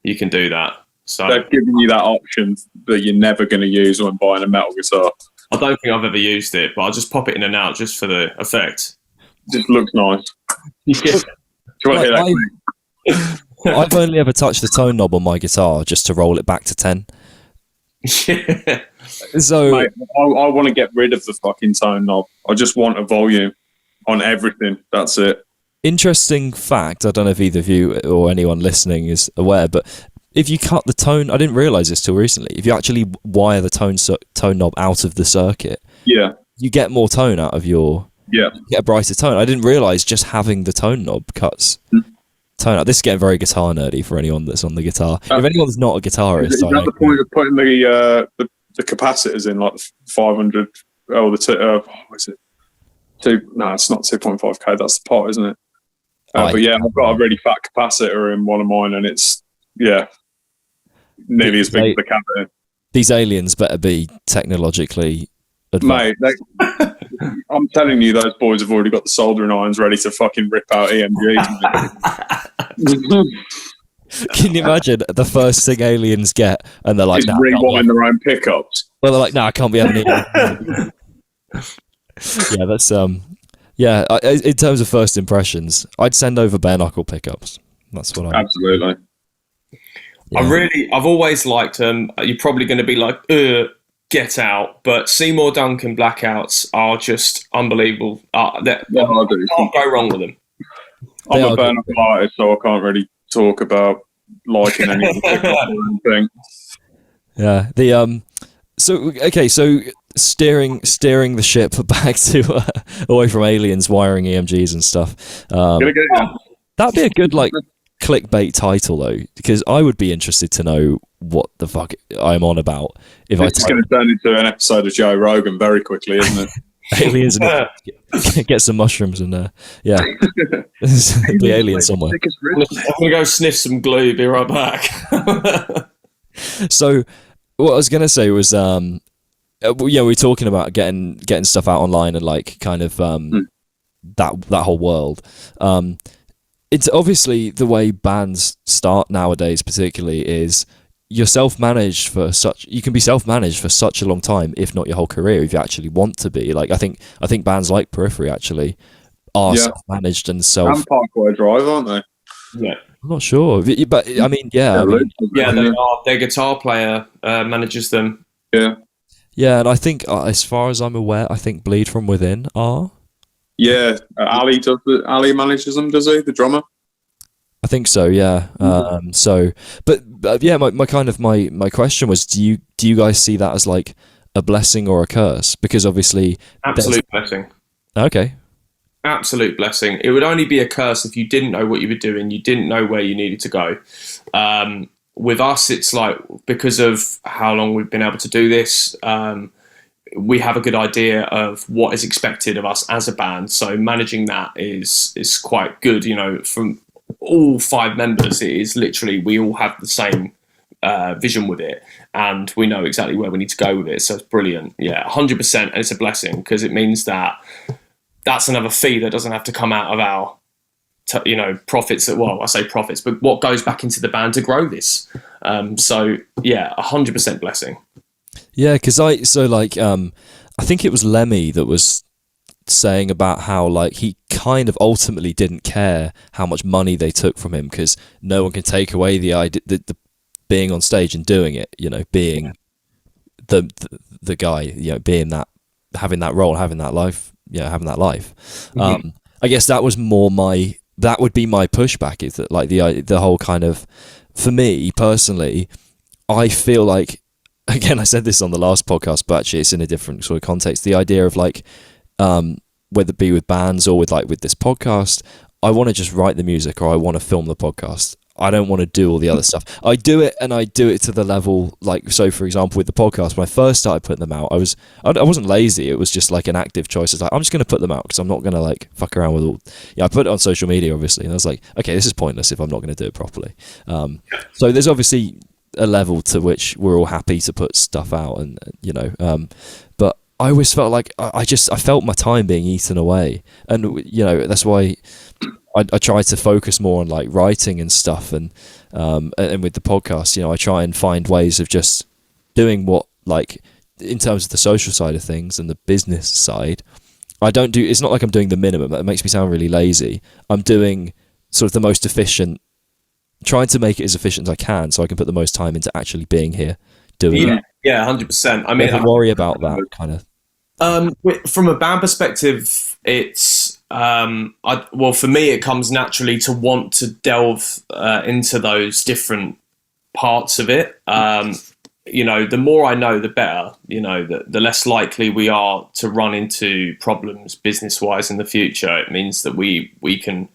Speaker 3: you can do that. So
Speaker 2: they've given you that option that you're never going to use when buying a metal guitar.
Speaker 3: I don't think I've ever used it, but I'll just pop it in and out just for the effect.
Speaker 2: Just looks nice.
Speaker 3: Yeah.
Speaker 2: Do you want to hear that?
Speaker 1: I've only ever touched the tone knob on my guitar just to roll it back to 10.
Speaker 3: Yeah.
Speaker 1: So
Speaker 2: Mate, I want to get rid of the fucking tone knob. I just want a volume on everything. That's it.
Speaker 1: interesting fact, I don't know if either of you or anyone listening is aware, but if you cut the tone, I didn't realise this till recently, if you actually wire the tone knob out of the circuit, you get more tone out of your... you get a brighter tone. I didn't realise just having the tone knob cuts tone out. This is getting very guitar nerdy for anyone that's on the guitar. If anyone's not a guitarist...
Speaker 2: Is that the point of putting the capacitors in, like the 500... Oh, what is it? No, it's not 2.5K, that's the pot, isn't it? But yeah, I've got a really fat capacitor in one of mine, and it's, nearly as big as the cavity.
Speaker 1: These aliens better be technologically advanced.
Speaker 2: Mate, I'm telling you, those boys have already got the soldering irons ready to fucking rip out EMGs.
Speaker 1: Can you imagine the first thing aliens get, and they're like,
Speaker 2: "Nah, rewind their own pickups."
Speaker 1: Well, they're like, "No, I can't be having it." Yeah, that's in terms of first impressions, I'd send over bare knuckle pickups. That's what I
Speaker 2: absolutely.
Speaker 1: Yeah.
Speaker 3: I've always liked them. You're probably going to be like, get out, but Seymour Duncan blackouts are just unbelievable. Can't go wrong with them.
Speaker 2: I'm a bare knuckle artist, so I can't really talk about liking any of the pickups or anything.
Speaker 1: Yeah, so steering the ship back to away from aliens wiring EMGs and stuff. That'd be a good clickbait title though, because I would be interested to know what the fuck I'm on about.
Speaker 2: It's going to turn into an episode of Joe Rogan very quickly, isn't it?
Speaker 1: Aliens and get some mushrooms and be aliens somewhere.
Speaker 3: I'm gonna go sniff some glue. Be right back.
Speaker 1: So what I was gonna say was we were talking about getting stuff out online and that whole world. It's obviously the way bands start nowadays, particularly, is you're self-managed you can be self-managed for such a long time, if not your whole career, if you actually want to be. I think bands like Periphery actually are self-managed and
Speaker 2: And Parkway Drive, aren't they?
Speaker 3: Yeah.
Speaker 1: I'm not sure, but I mean, they are.
Speaker 3: Their guitar player manages them.
Speaker 2: Yeah.
Speaker 1: Yeah, and I think, as far as I'm aware, I think Bleed From Within are.
Speaker 2: Yeah, Ali manages them, does he? The drummer.
Speaker 1: I think so. Yeah. My question was, do you guys see that as like a blessing or a curse? Because obviously,
Speaker 3: absolute blessing.
Speaker 1: Okay.
Speaker 3: Absolute blessing. It would only be a curse if you didn't know what you were doing, you didn't know where you needed to go. With us, it's like, because of how long we've been able to do this, we have a good idea of what is expected of us as a band. So managing that is quite good. From all 5 members, it is literally, we all have the same vision with it, and we know exactly where we need to go with it. So it's brilliant. Yeah, 100%. And it's a blessing, because it means that's another fee that doesn't have to come out of our profits. I say profits, but what goes back into the band to grow this. 100% blessing. Yeah,
Speaker 1: because I think it was Lemmy that was saying about how he kind of ultimately didn't care how much money they took from him, because no one can take away the idea, the being on stage and doing it, being the guy, being that, having that role, having that life, having that life. Mm-hmm. I guess that was more that would be my pushback, is that the whole kind of, for me personally, I feel like, again, I said this on the last podcast, but actually it's in a different sort of context, the idea of whether it be with bands or with this podcast, I want to just write the music, or I want to film the podcast. I don't want to do all the other stuff. I do it, and I do it to the level, like, so for example, with the podcast, when I first started putting them out, I wasn't lazy. It was just like an active choice. It's like, I'm just going to put them out because I'm not going to like fuck around with all. Yeah, I put it on social media, obviously, and I was like, okay, this is pointless if I'm not going to do it properly. So there's obviously a level to which we're all happy to put stuff out, and but I always felt like I felt my time being eaten away, and that's why I try to focus more on like writing and stuff, and with the podcast, I try and find ways of just doing what, like, in terms of the social side of things and the business side. It's not like I'm doing the minimum. That makes me sound really lazy. I'm doing sort of the most efficient, trying to make it as efficient as I can so I can put the most time into actually being here doing it.
Speaker 3: Yeah, 100%. I mean,
Speaker 1: don't worry about that kind of.
Speaker 3: From a band perspective, it's for me, it comes naturally to want to delve into those different parts of it. The more I know, the better. The less likely we are to run into problems business-wise in the future. It means that we can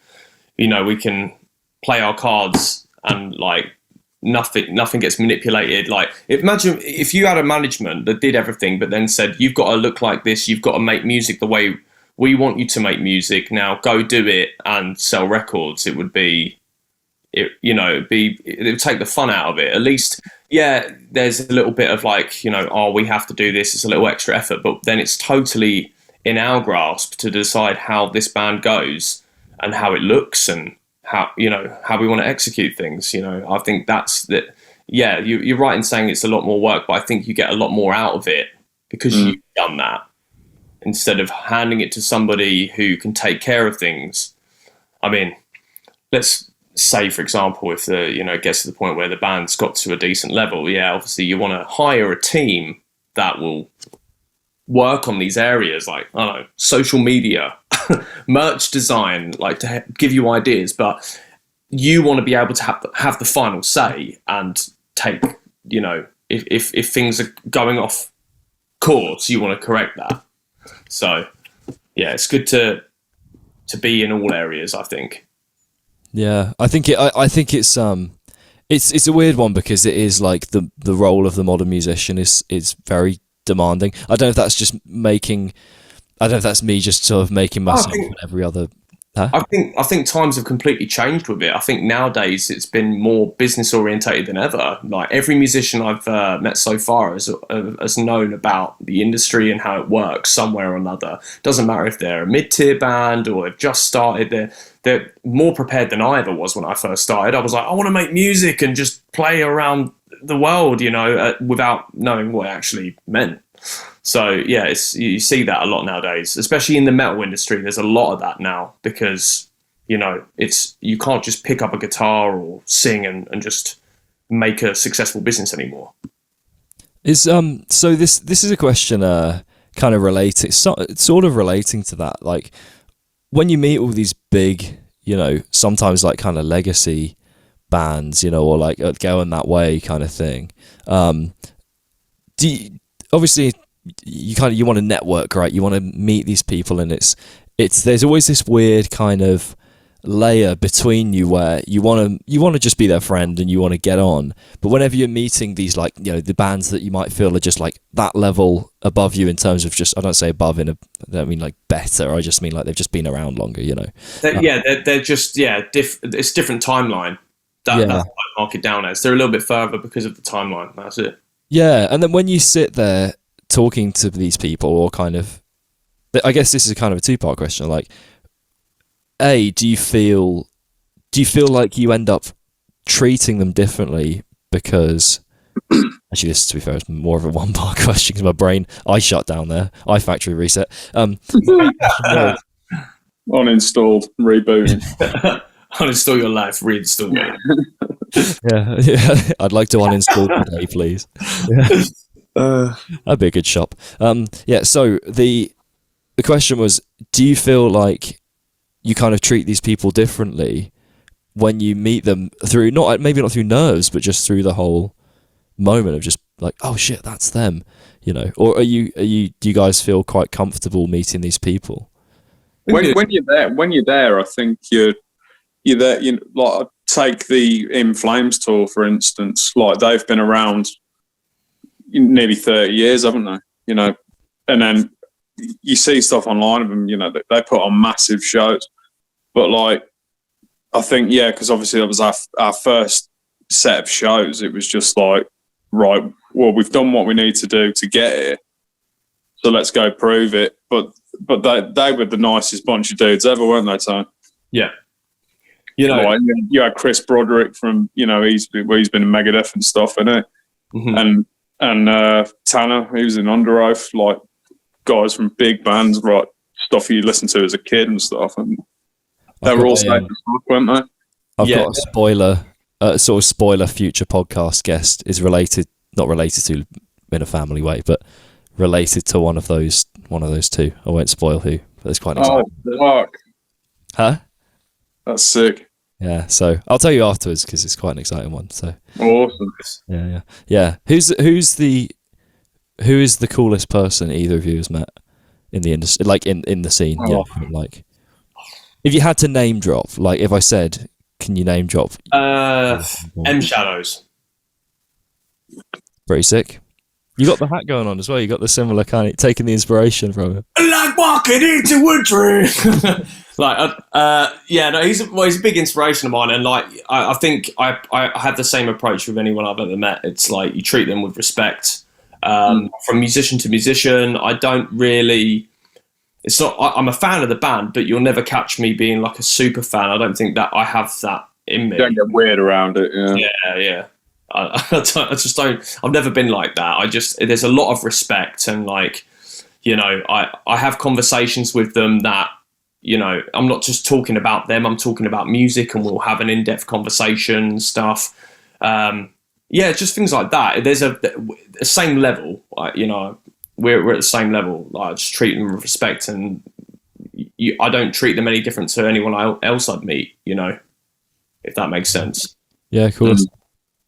Speaker 3: play our cards, and like nothing gets manipulated. Like, imagine if you had a management that did everything, but then said, "You've got to look like this. You've got to make music the way we want you to make music. Now go do it and sell records." It would be, it would take the fun out of it. At least, yeah, there's a little bit of like, we have to do this. It's a little extra effort, but then it's totally in our grasp to decide how this band goes and how it looks and how we want to execute things. I think that's that. Yeah, you're right in saying it's a lot more work, but I think you get a lot more out of it because you've done that, instead of handing it to somebody who can take care of things. I mean, let's say, for example, if it gets to the point where the band's got to a decent level, yeah, obviously you want to hire a team that will work on these areas, like, I don't know, social media, merch design, like to give you ideas, but you want to be able to have the final say and take, if things are going off course, you want to correct that. So, yeah, it's good to be in all areas, I think.
Speaker 1: Yeah, I think it's a weird one because it is like the role of the modern musician is very demanding. I don't know if that's just me just sort of making myself and every other. Huh?
Speaker 3: I think times have completely changed with it. I think nowadays it's been more business orientated than ever. Like, every musician I've met so far has known about the industry and how it works somewhere or another. Doesn't matter if they're a mid-tier band or have just started. They're more prepared than I ever was when I first started. I was like, I want to make music and just play around the world, without knowing what it actually meant. So yeah, you see that a lot nowadays, especially in the metal industry. There's a lot of that now because you can't just pick up a guitar or sing and just make a successful business anymore.
Speaker 1: So this is a question kind of related, sort of relating to that. Like, when you meet all these big, sometimes like kind of legacy bands, or like going that way kind of thing. Obviously you want to network, right? You want to meet these people, and there's always this weird kind of layer between you where you want to just be their friend and you want to get on, but whenever you're meeting these, like, the bands that you might feel are just like that level above you in terms of just, I don't say above I don't mean like better, I just mean like they've just been around longer,
Speaker 3: they're just it's different timeline. That's what I mark it down as. They're a little bit further because of the timeline. That's it.
Speaker 1: Yeah, and then when you sit there talking to these people, or kind of, I guess this is kind of a two-part question. Like, do you feel like you end up treating them differently because? Actually, this, to be fair, is more of a one-part question because my brain, I shut down there. I factory reset.
Speaker 2: Uninstalled, reboot.
Speaker 3: Uninstall your life, reinstall it.
Speaker 1: Yeah. I'd like to uninstall today, please. That'd be a good shop. So the question was, do you feel like you kind of treat these people differently when you meet them through, maybe not through nerves, but just through the whole moment of just like, oh shit, that's them, or do you guys feel quite comfortable meeting these people?
Speaker 2: When you're there, I think you're there. Like, take the In Flames tour, for instance. Like, they've been around nearly 30 years, haven't they? You know, and then you see stuff online of them, you know, they put on massive shows. But, like, I think, yeah, because obviously that was our first set of shows. It was just like, right, well, we've done what we need to do to get here, so let's go prove it. But they were the nicest bunch of dudes ever, weren't they, Tony?
Speaker 3: Yeah. You know,
Speaker 2: like, you had Chris Broderick from, you know, he's been in Megadeth and stuff, isn't it?
Speaker 3: mm-hmm.
Speaker 2: And Tanner, he was in Under Oath, like guys from big bands, right? Stuff you listened to as a kid and stuff, and they were all safe as fuck, weren't they?
Speaker 1: I've got a spoiler, sort of spoiler future podcast guest is not related to in a family way, but related to one of those two. I won't spoil who, but it's quite exciting.
Speaker 2: Oh, fuck.
Speaker 1: Huh?
Speaker 2: That's sick.
Speaker 1: Yeah, so I'll tell you afterwards because it's quite an exciting one. So
Speaker 2: awesome.
Speaker 1: Yeah. Who is the coolest person either of you has met in the industry, like in the scene?
Speaker 2: Oh.
Speaker 1: Yeah, like if you had to name drop, like if I said, can you name drop?
Speaker 3: M Shadows.
Speaker 1: Pretty sick. You got the hat going on as well. You got the similar kind of taking the inspiration from it.
Speaker 3: Like walking into a dream. He's a big inspiration of mine, and like I think I have the same approach with anyone I've ever met. It's like you treat them with respect. From musician to musician, I don't really. It's not. I'm a fan of the band, but you'll never catch me being like a super fan. I don't think that I have that in me.
Speaker 2: Don't get weird around it.
Speaker 3: Yeah. I just don't. I've never been like that. There's a lot of respect, and like, you know, I have conversations with them that, you know, I'm not just talking about them. I'm talking about music, and we'll have an in-depth conversation and stuff. Just things like that. There's a same level. You know, we're at the same level. I just treat them with respect, and I don't treat them any different to anyone else I'd meet. You know, if that makes sense.
Speaker 1: Yeah, cool.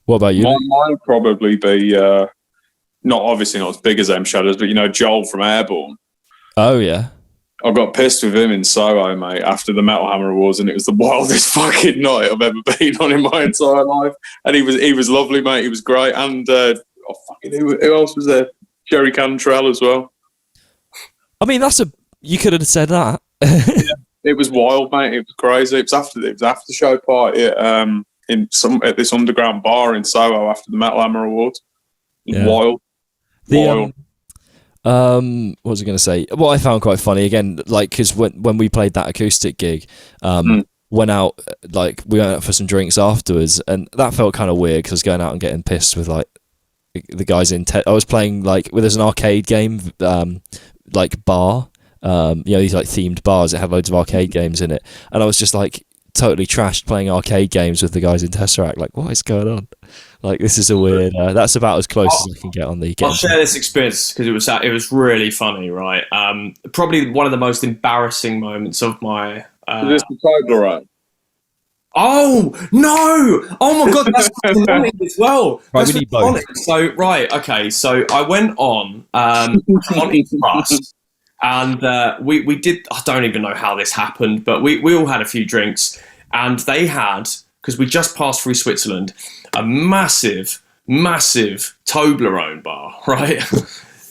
Speaker 1: What about you?
Speaker 2: Mine would probably be not as big as M Shadows, but you know, Joel from Airborne.
Speaker 1: Oh yeah.
Speaker 2: I got pissed with him in Soho, mate, after the Metal Hammer Awards, and it was the wildest fucking night I've ever been on in my entire life. And he was lovely, mate. He was great. And who else was there? Jerry Cantrell as well.
Speaker 1: I mean, you could have said that.
Speaker 2: Yeah, it was wild, mate. It was crazy. It was after show party at this underground bar in Soho after the Metal Hammer Awards. Wild.
Speaker 1: What was I going to say? What I found quite funny again, like, because when we played that acoustic gig, went out for some drinks afterwards, and that felt kind of weird because I was going out and getting pissed with like the guys in. I was playing there's an arcade game, like bar, these like themed bars that have loads of arcade games in it, and I was just like totally trashed playing arcade games with the guys in Tesseract. Like, what is going on? Like, this is a weird. That's about as close as I can get on the.
Speaker 3: I'll share this experience because it was really funny, right? Probably one of the most embarrassing moments of my.
Speaker 2: Is this the Toblerone?
Speaker 3: Oh no! Oh my god, that's funny as well.
Speaker 1: Right, we need both.
Speaker 3: So so I went on Monteith Trust, and we did. I don't even know how this happened, but we all had a few drinks, and they had, because we just passed through Switzerland, a massive Toblerone bar, right?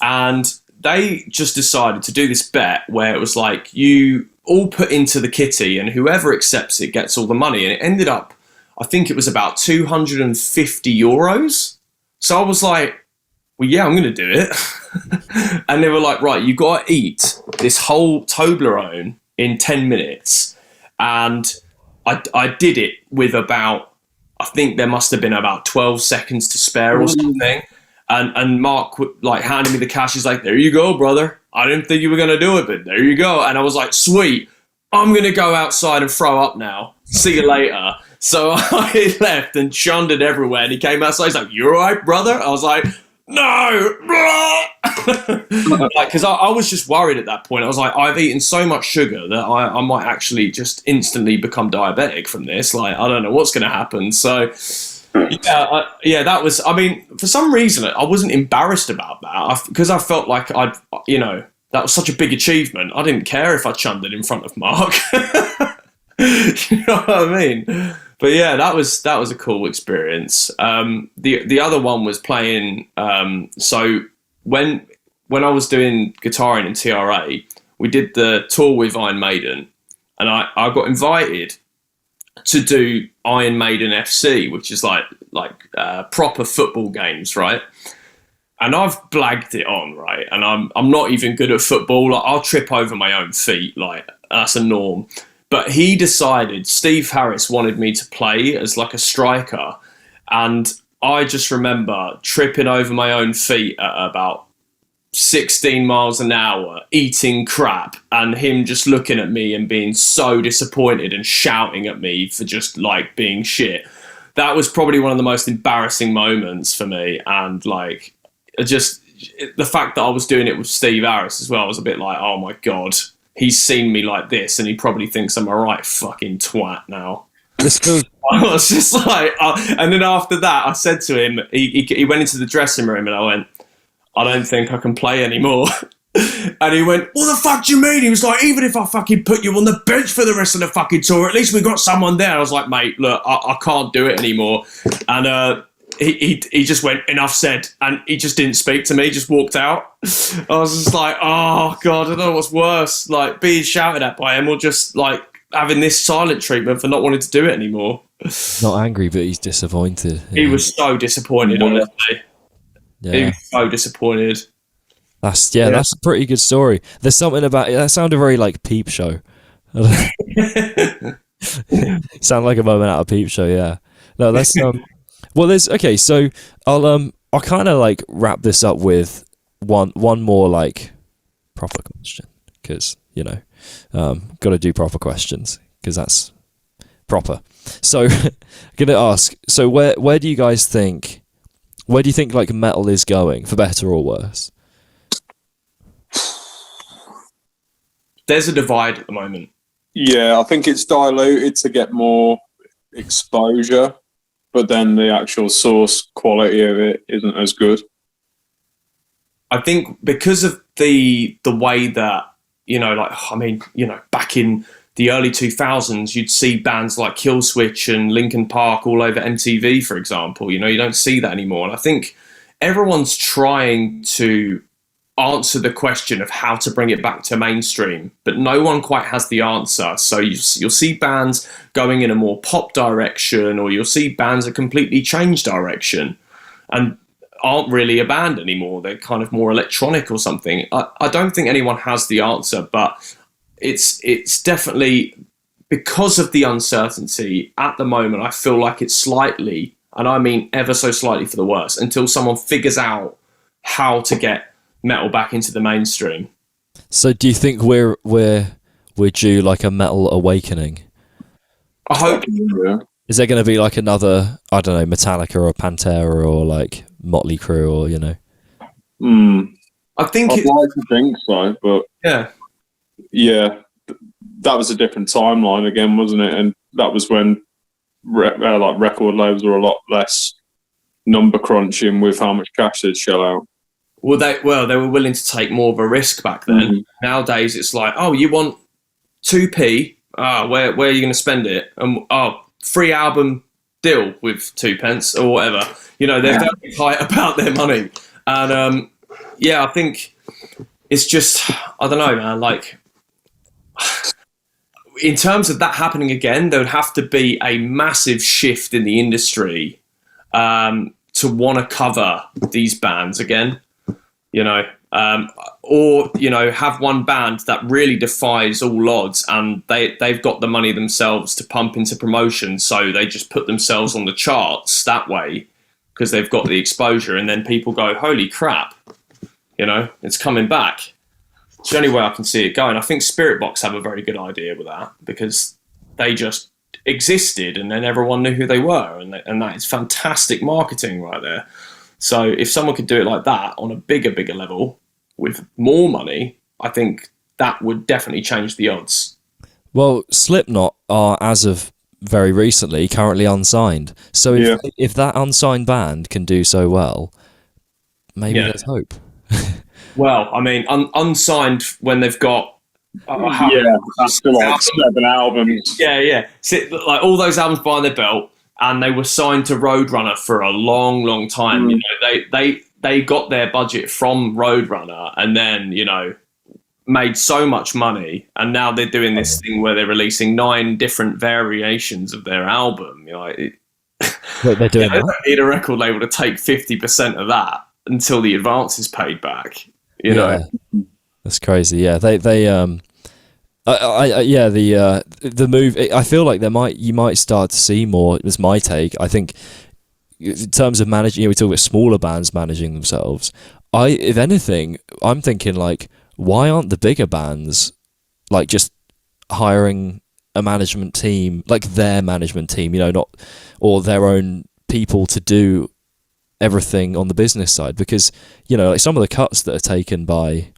Speaker 3: And they just decided to do this bet where it was like, you all put into the kitty and whoever accepts it gets all the money. And it ended up, I think it was about €250. So I was like, well, yeah, I'm going to do it. And they were like, right, you got to eat this whole Toblerone in 10 minutes. And I did it with about, I think there must have been about 12 seconds to spare or something. And Mark handed me the cash. He's like, there you go, brother. I didn't think you were going to do it, but there you go. And I was like, sweet, I'm going to go outside and throw up now. See you later. So I left and shunned it everywhere. And he came outside. He's like, you all right, brother? I was like, no. Because I was just worried at that point. I was like, I've eaten so much sugar that I might actually just instantly become diabetic from this. Like, I don't know what's going to happen. So... that was, I mean, for some reason, I wasn't embarrassed about that because I felt like that was such a big achievement. I didn't care if I chummed it in front of Mark. You know what I mean? But yeah, that was a cool experience. The other one was playing. So when I was doing guitaring in TRA, we did the tour with Iron Maiden, and I got invited to do Iron Maiden FC, which is like proper football games, right? And I've blagged it on, right? And I'm not even good at football. Like, I'll trip over my own feet, like that's a norm. But he decided, Steve Harris wanted me to play as like a striker, and I just remember tripping over my own feet at about 16 miles an hour, eating crap, and him just looking at me and being so disappointed and shouting at me for just like being shit. That was probably one of the most embarrassing moments for me. And like, just the fact that I was doing it with Steve Harris as well, I was a bit like, oh my God, he's seen me like this and he probably thinks I'm a right fucking twat now. I was just like, and then after that, I said to him, he went into the dressing room and I went, I don't think I can play anymore. And he went, what the fuck do you mean? He was like, even if I fucking put you on the bench for the rest of the fucking tour, at least we got someone there. I was like, mate, look, I can't do it anymore. And he just went, enough said. And he just didn't speak to me, he just walked out. I was just like, oh God, I don't know what's worse, like being shouted at by him or just like having this silent treatment for not wanting to do it anymore.
Speaker 1: Not angry, but he's disappointed.
Speaker 3: He was so disappointed, honestly.
Speaker 1: Yeah.
Speaker 3: He was so disappointed.
Speaker 1: That's a pretty good story. There's something about it that sounded very like Peep Show. Sound like a moment out of Peep Show, yeah. No, that's well, there's okay. So I'll kind of like wrap this up with one more like proper question, because got to do proper questions because that's proper. So gonna ask. So where do you guys think? Where do you think like metal is going, for better or worse?
Speaker 3: There's a divide at the moment.
Speaker 2: Yeah, I think it's diluted to get more exposure, but then the actual source quality of it isn't as good.
Speaker 3: I think because of the way that, back in the early 2000s, you'd see bands like Killswitch and Linkin Park all over MTV, for example. You don't see that anymore. And I think everyone's trying to answer the question of how to bring it back to mainstream, but no one quite has the answer. So you'll see bands going in a more pop direction, or you'll see bands that completely change direction and aren't really a band anymore. They're kind of more electronic or something. I don't think anyone has the answer, but it's definitely, because of the uncertainty at the moment, I feel like it's slightly, and I mean ever so slightly, for the worse, until someone figures out how to get metal back into the mainstream.
Speaker 1: So do you think we're due like a metal awakening?
Speaker 3: I hope.
Speaker 2: Yeah.
Speaker 1: Is there going to be like another, I don't know, Metallica or Pantera or like Motley Crue or
Speaker 3: I think
Speaker 2: I'd like to think so, but
Speaker 3: yeah,
Speaker 2: that was a different timeline again, wasn't it? And that was when record labels were a lot less number crunching with how much cash they'd shell out.
Speaker 3: Well, they were willing to take more of a risk back then. Mm-hmm. Nowadays, it's like, oh, you want 2p? Where are you going to spend it? And free album deal with 2 pence or whatever. They're very tight about their money. And I think it's just, I don't know, man. Like, in terms of that happening again, there would have to be a massive shift in the industry to want to cover these bands again. Or have one band that really defies all odds, and they've got the money themselves to pump into promotion, so they just put themselves on the charts that way because they've got the exposure, and then people go, holy crap, it's coming back. It's the only way I can see it going. I think Spirit Box have a very good idea with that, because they just existed and then everyone knew who they were, and that is fantastic marketing right there. So if someone could do it like that on a bigger level with more money, I think that would definitely change the odds.
Speaker 1: Well, Slipknot are, as of very recently, currently unsigned. So if that unsigned band can do so well, maybe there's hope.
Speaker 3: Well, I mean, unsigned when they've got
Speaker 2: Yeah, after like 7 albums.
Speaker 3: Yeah. Like all those albums behind their belt, and they were signed to Roadrunner for a long, long time. You know, they got their budget from Roadrunner, and then made so much money, and now they're doing this thing where they're releasing 9 different variations of their album.
Speaker 1: They're doing
Speaker 3: they don't need a record label to take 50% of that until the advance is paid back. You know.
Speaker 1: That's crazy. Yeah, the move. I feel like you might start to see more. It was my take. I think in terms of managing, we talk about smaller bands managing themselves. If anything, I'm thinking like, why aren't the bigger bands like just hiring a management team, like their management team, not or their own people to do everything on the business side? Because like some of the cuts that are taken by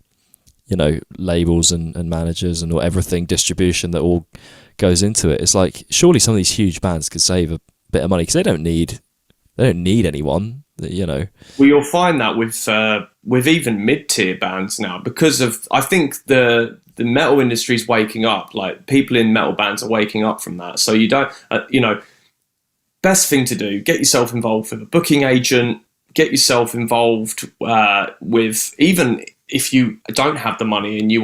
Speaker 1: labels and managers and everything, distribution that all goes into it. It's like, surely some of these huge bands could save a bit of money because they don't need anyone. Well,
Speaker 3: you'll find that with even mid-tier bands now, because of, I think the metal industry is waking up. Like people in metal bands are waking up from that. So you don't, best thing to do, get yourself involved with a booking agent. Get yourself involved with, even if you don't have the money and you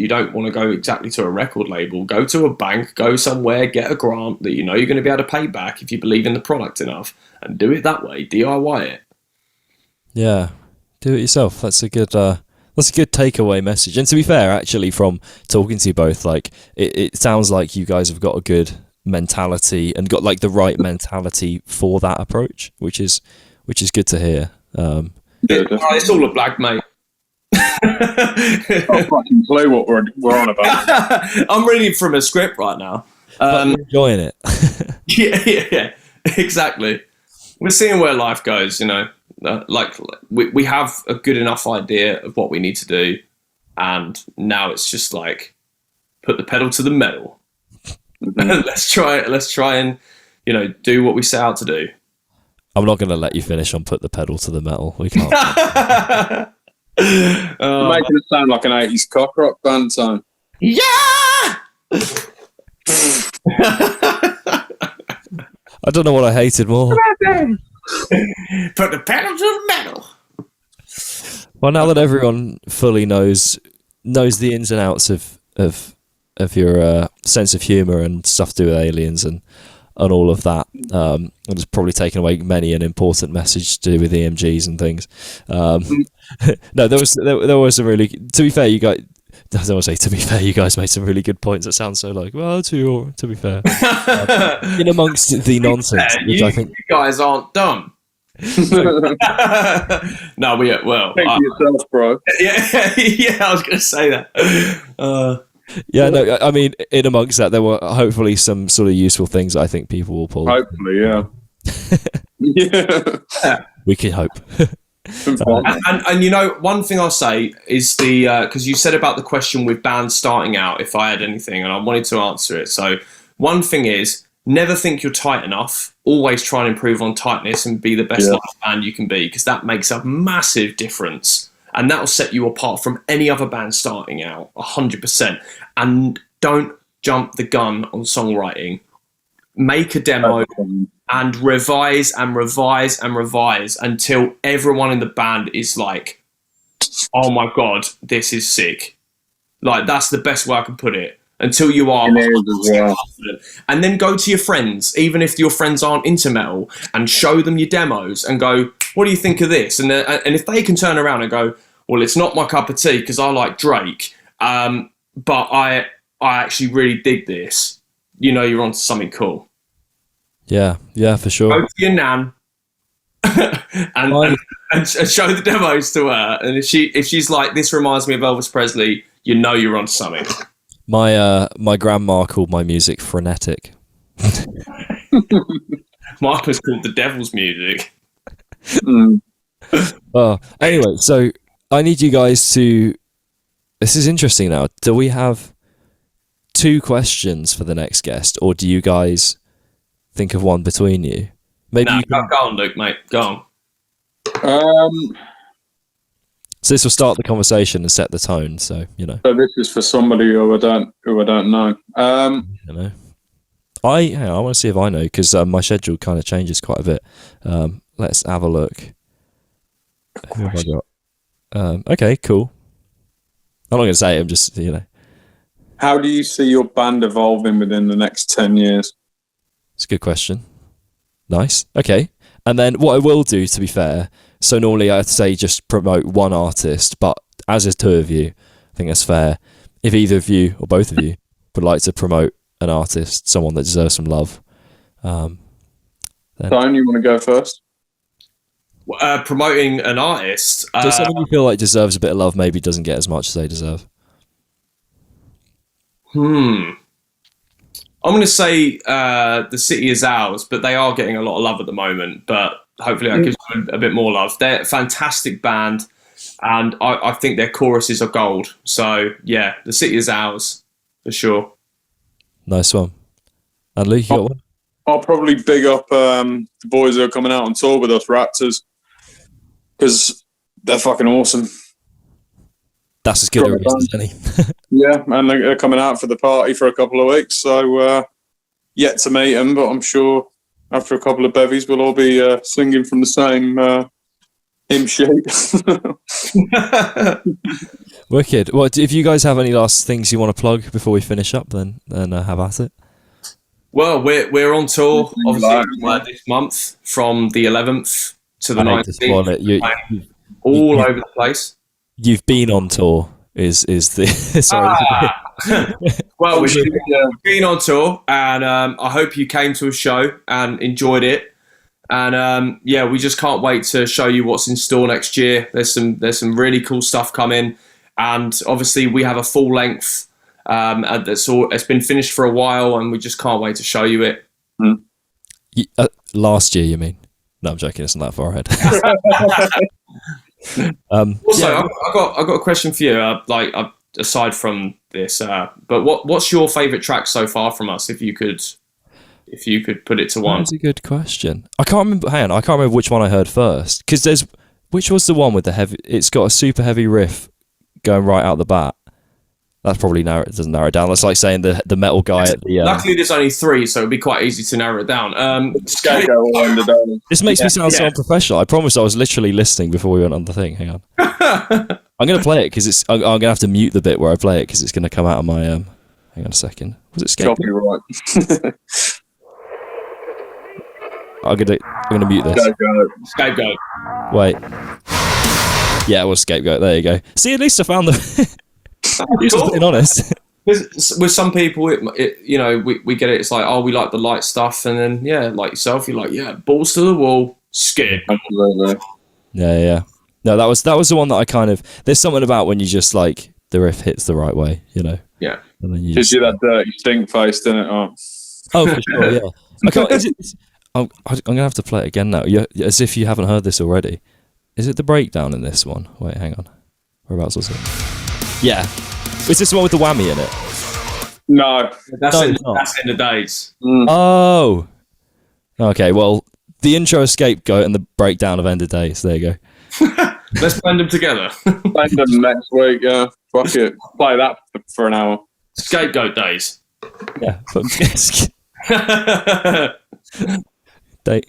Speaker 3: don't want to go exactly to a record label, go to a bank, go somewhere, get a grant that you're going to be able to pay back if you believe in the product enough, and do it that way. DIY it.
Speaker 1: Yeah, do it yourself. That's a good takeaway message. And to be fair, actually, from talking to you both, like it sounds like you guys have got a good mentality and got like the right mentality for that approach, which is good to hear.
Speaker 3: It's all a black, mate.
Speaker 2: I don't fucking clue what we're on about.
Speaker 3: I'm reading from a script right now.
Speaker 1: I'm enjoying it.
Speaker 3: yeah, exactly. We're seeing where life goes, like we have a good enough idea of what we need to do, and now it's just like put the pedal to the metal. let's try and do what we set out to do.
Speaker 1: I'm not going to let you finish on put the pedal to the metal. We can't.
Speaker 2: Making it sound like an 80s cock rock band song.
Speaker 3: Yeah!
Speaker 1: I don't know what I hated more.
Speaker 3: Put the pedal to the metal.
Speaker 1: Well, now that everyone fully knows the ins and outs of your sense of humour and stuff to do with aliens and all of that, and it's probably taken away many an important message to do with EMGs and things. No, there was a really, to be fair, you guys. I don't want to say to be fair, you guys made some really good points that sound so like, well, to be fair, in amongst the nonsense, which I think
Speaker 3: you guys aren't dumb. No, well,
Speaker 2: thank you yourself, bro.
Speaker 3: Yeah, I was going to say that.
Speaker 1: Yeah, no, I mean, in amongst that, there were hopefully some sort of useful things that I think people will pull.
Speaker 2: Hopefully, yeah.
Speaker 3: Yeah.
Speaker 1: We can hope.
Speaker 3: And one thing I'll say is because you said about the question with bands starting out, if I had anything, and I wanted to answer it. So one thing is, never think you're tight enough. Always try and improve on tightness and be the best live band you can be, because that makes a massive difference. And that'll set you apart from any other band starting out, 100%. And don't jump the gun on songwriting. Make a demo and revise and revise and revise until everyone in the band is like, oh my God, this is sick. Like, that's the best way I can put it. Until you are confident. And then go to your friends, even if your friends aren't into metal, and show them your demos and go, what do you think of this? And if they can turn around and go, well, it's not my cup of tea because I like Drake, but I actually really dig this, you're onto something cool.
Speaker 1: Yeah, for sure.
Speaker 3: Go to your nan and show the demos to her. And if she's like, this reminds me of Elvis Presley, you're onto something.
Speaker 1: My grandma called my music frenetic.
Speaker 3: Mine was called the devil's music.
Speaker 1: Anyway, so I need you guys to. This is interesting now. Do we have 2 questions for the next guest, or do you guys think of one between you? Maybe
Speaker 3: go on, Luke, mate. Go on.
Speaker 1: So this will start the conversation and set the tone. So
Speaker 2: So this is for somebody who I don't know.
Speaker 1: I want to see if I know, because my schedule kind of changes quite a bit. Let's have a look. Who have I got? Okay, cool. I'm not going to say it. I'm just
Speaker 2: How do you see your band evolving within the next 10 years?
Speaker 1: It's a good question. Nice. Okay. And then what I will do, to be fair, so normally I'd say just promote one artist, but as there's two of you, I think that's fair. If either of you or both of you would like to promote an artist, someone that deserves some love, then...
Speaker 2: Tone, you want to go first?
Speaker 3: Promoting an artist.
Speaker 1: So someone you feel like deserves a bit of love, maybe doesn't get as much as they deserve.
Speaker 3: I'm going to say The City Is Ours, but they are getting a lot of love at the moment. But hopefully that gives them a bit more love. They're a fantastic band, and I think their choruses are gold. So, yeah, The City Is Ours, for sure.
Speaker 1: Nice one. And Luke, you got one?
Speaker 2: I'll probably big up the boys who are coming out on tour with us, Raptors, because they're fucking awesome.
Speaker 1: That's as good a reason as any.
Speaker 2: Yeah, and they're coming out for the party for a couple of weeks, so yet to meet them, but I'm sure after a couple of bevies we'll all be singing from the same hymn sheet.
Speaker 1: Wicked. Well, if you guys have any last things you want to plug before we finish up, then have at it.
Speaker 3: Well, we're on tour, obviously, this month, from the 11th to the 19th. All over the place.
Speaker 1: You've been on tour, is the... Sorry.
Speaker 3: Well, we've been on tour, and I hope you came to a show and enjoyed it. And we just can't wait to show you what's in store next year. There's some really cool stuff coming, and obviously we have a full length. It's been finished for a while, and we just can't wait to show you it.
Speaker 1: Last year, you mean? No, I'm joking. It's not that far ahead.
Speaker 3: Also, I got a question for you. Aside from this, but what's your favourite track so far from us? If you could put it to one.
Speaker 1: That's a good question. I can't remember. Hang on, I can't remember which one I heard first. Because which was the one with the heavy? It's got a super heavy riff going right out the bat. That's probably doesn't narrow it down. That's like saying the metal guy at the...
Speaker 3: Luckily, there's only 3, so it'd be quite easy to narrow it down.
Speaker 1: This makes me sound so unprofessional. I promise I was literally listening before we went on the thing. Hang on. I'm going to play it because I'm going to have to mute the bit where I play it because it's going to come out of my... hang on a second. Was it Scapegoat?
Speaker 2: Copyright.
Speaker 1: I'm going to mute this.
Speaker 3: Scapegoat.
Speaker 1: Wait. Yeah, it was Scapegoat. There you go. See, at least I found the... You're just being honest.
Speaker 3: With some people, we get it. It's like, oh, we like the light stuff, and then like yourself, you're like, balls to the wall, skip.
Speaker 2: Absolutely.
Speaker 1: Yeah. No, that was the one that I kind of. There's something about when you just like the riff hits the right way,
Speaker 3: Yeah.
Speaker 1: And then you
Speaker 2: gives you that dirty stink face, doesn't it? Oh,
Speaker 1: for sure. Yeah. I can't. I'm gonna have to play it again now. As if you haven't heard this already. Is it the breakdown in this one? Wait, hang on. Whereabouts was it? Yeah. Is this the one with the whammy in it?
Speaker 2: No.
Speaker 3: That's in the days.
Speaker 1: Oh. Okay, well, the intro of Scapegoat and the breakdown of End of Days. There you go.
Speaker 3: Let's blend them together.
Speaker 2: Blend them next week, yeah. Fuck it. Play that for an hour.
Speaker 3: Scapegoat Days.
Speaker 1: Yeah.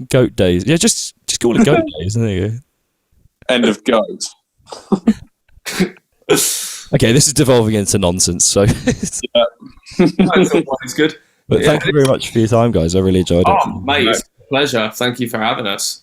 Speaker 1: Goat Days. Yeah, just call it Goat Days. There you go.
Speaker 2: End of goat.
Speaker 1: Okay, this is devolving into nonsense, so...
Speaker 3: It's good.
Speaker 1: But thank you very much for your time, guys. I really enjoyed it.
Speaker 3: Oh, mate, it's a pleasure. Thank you for having us.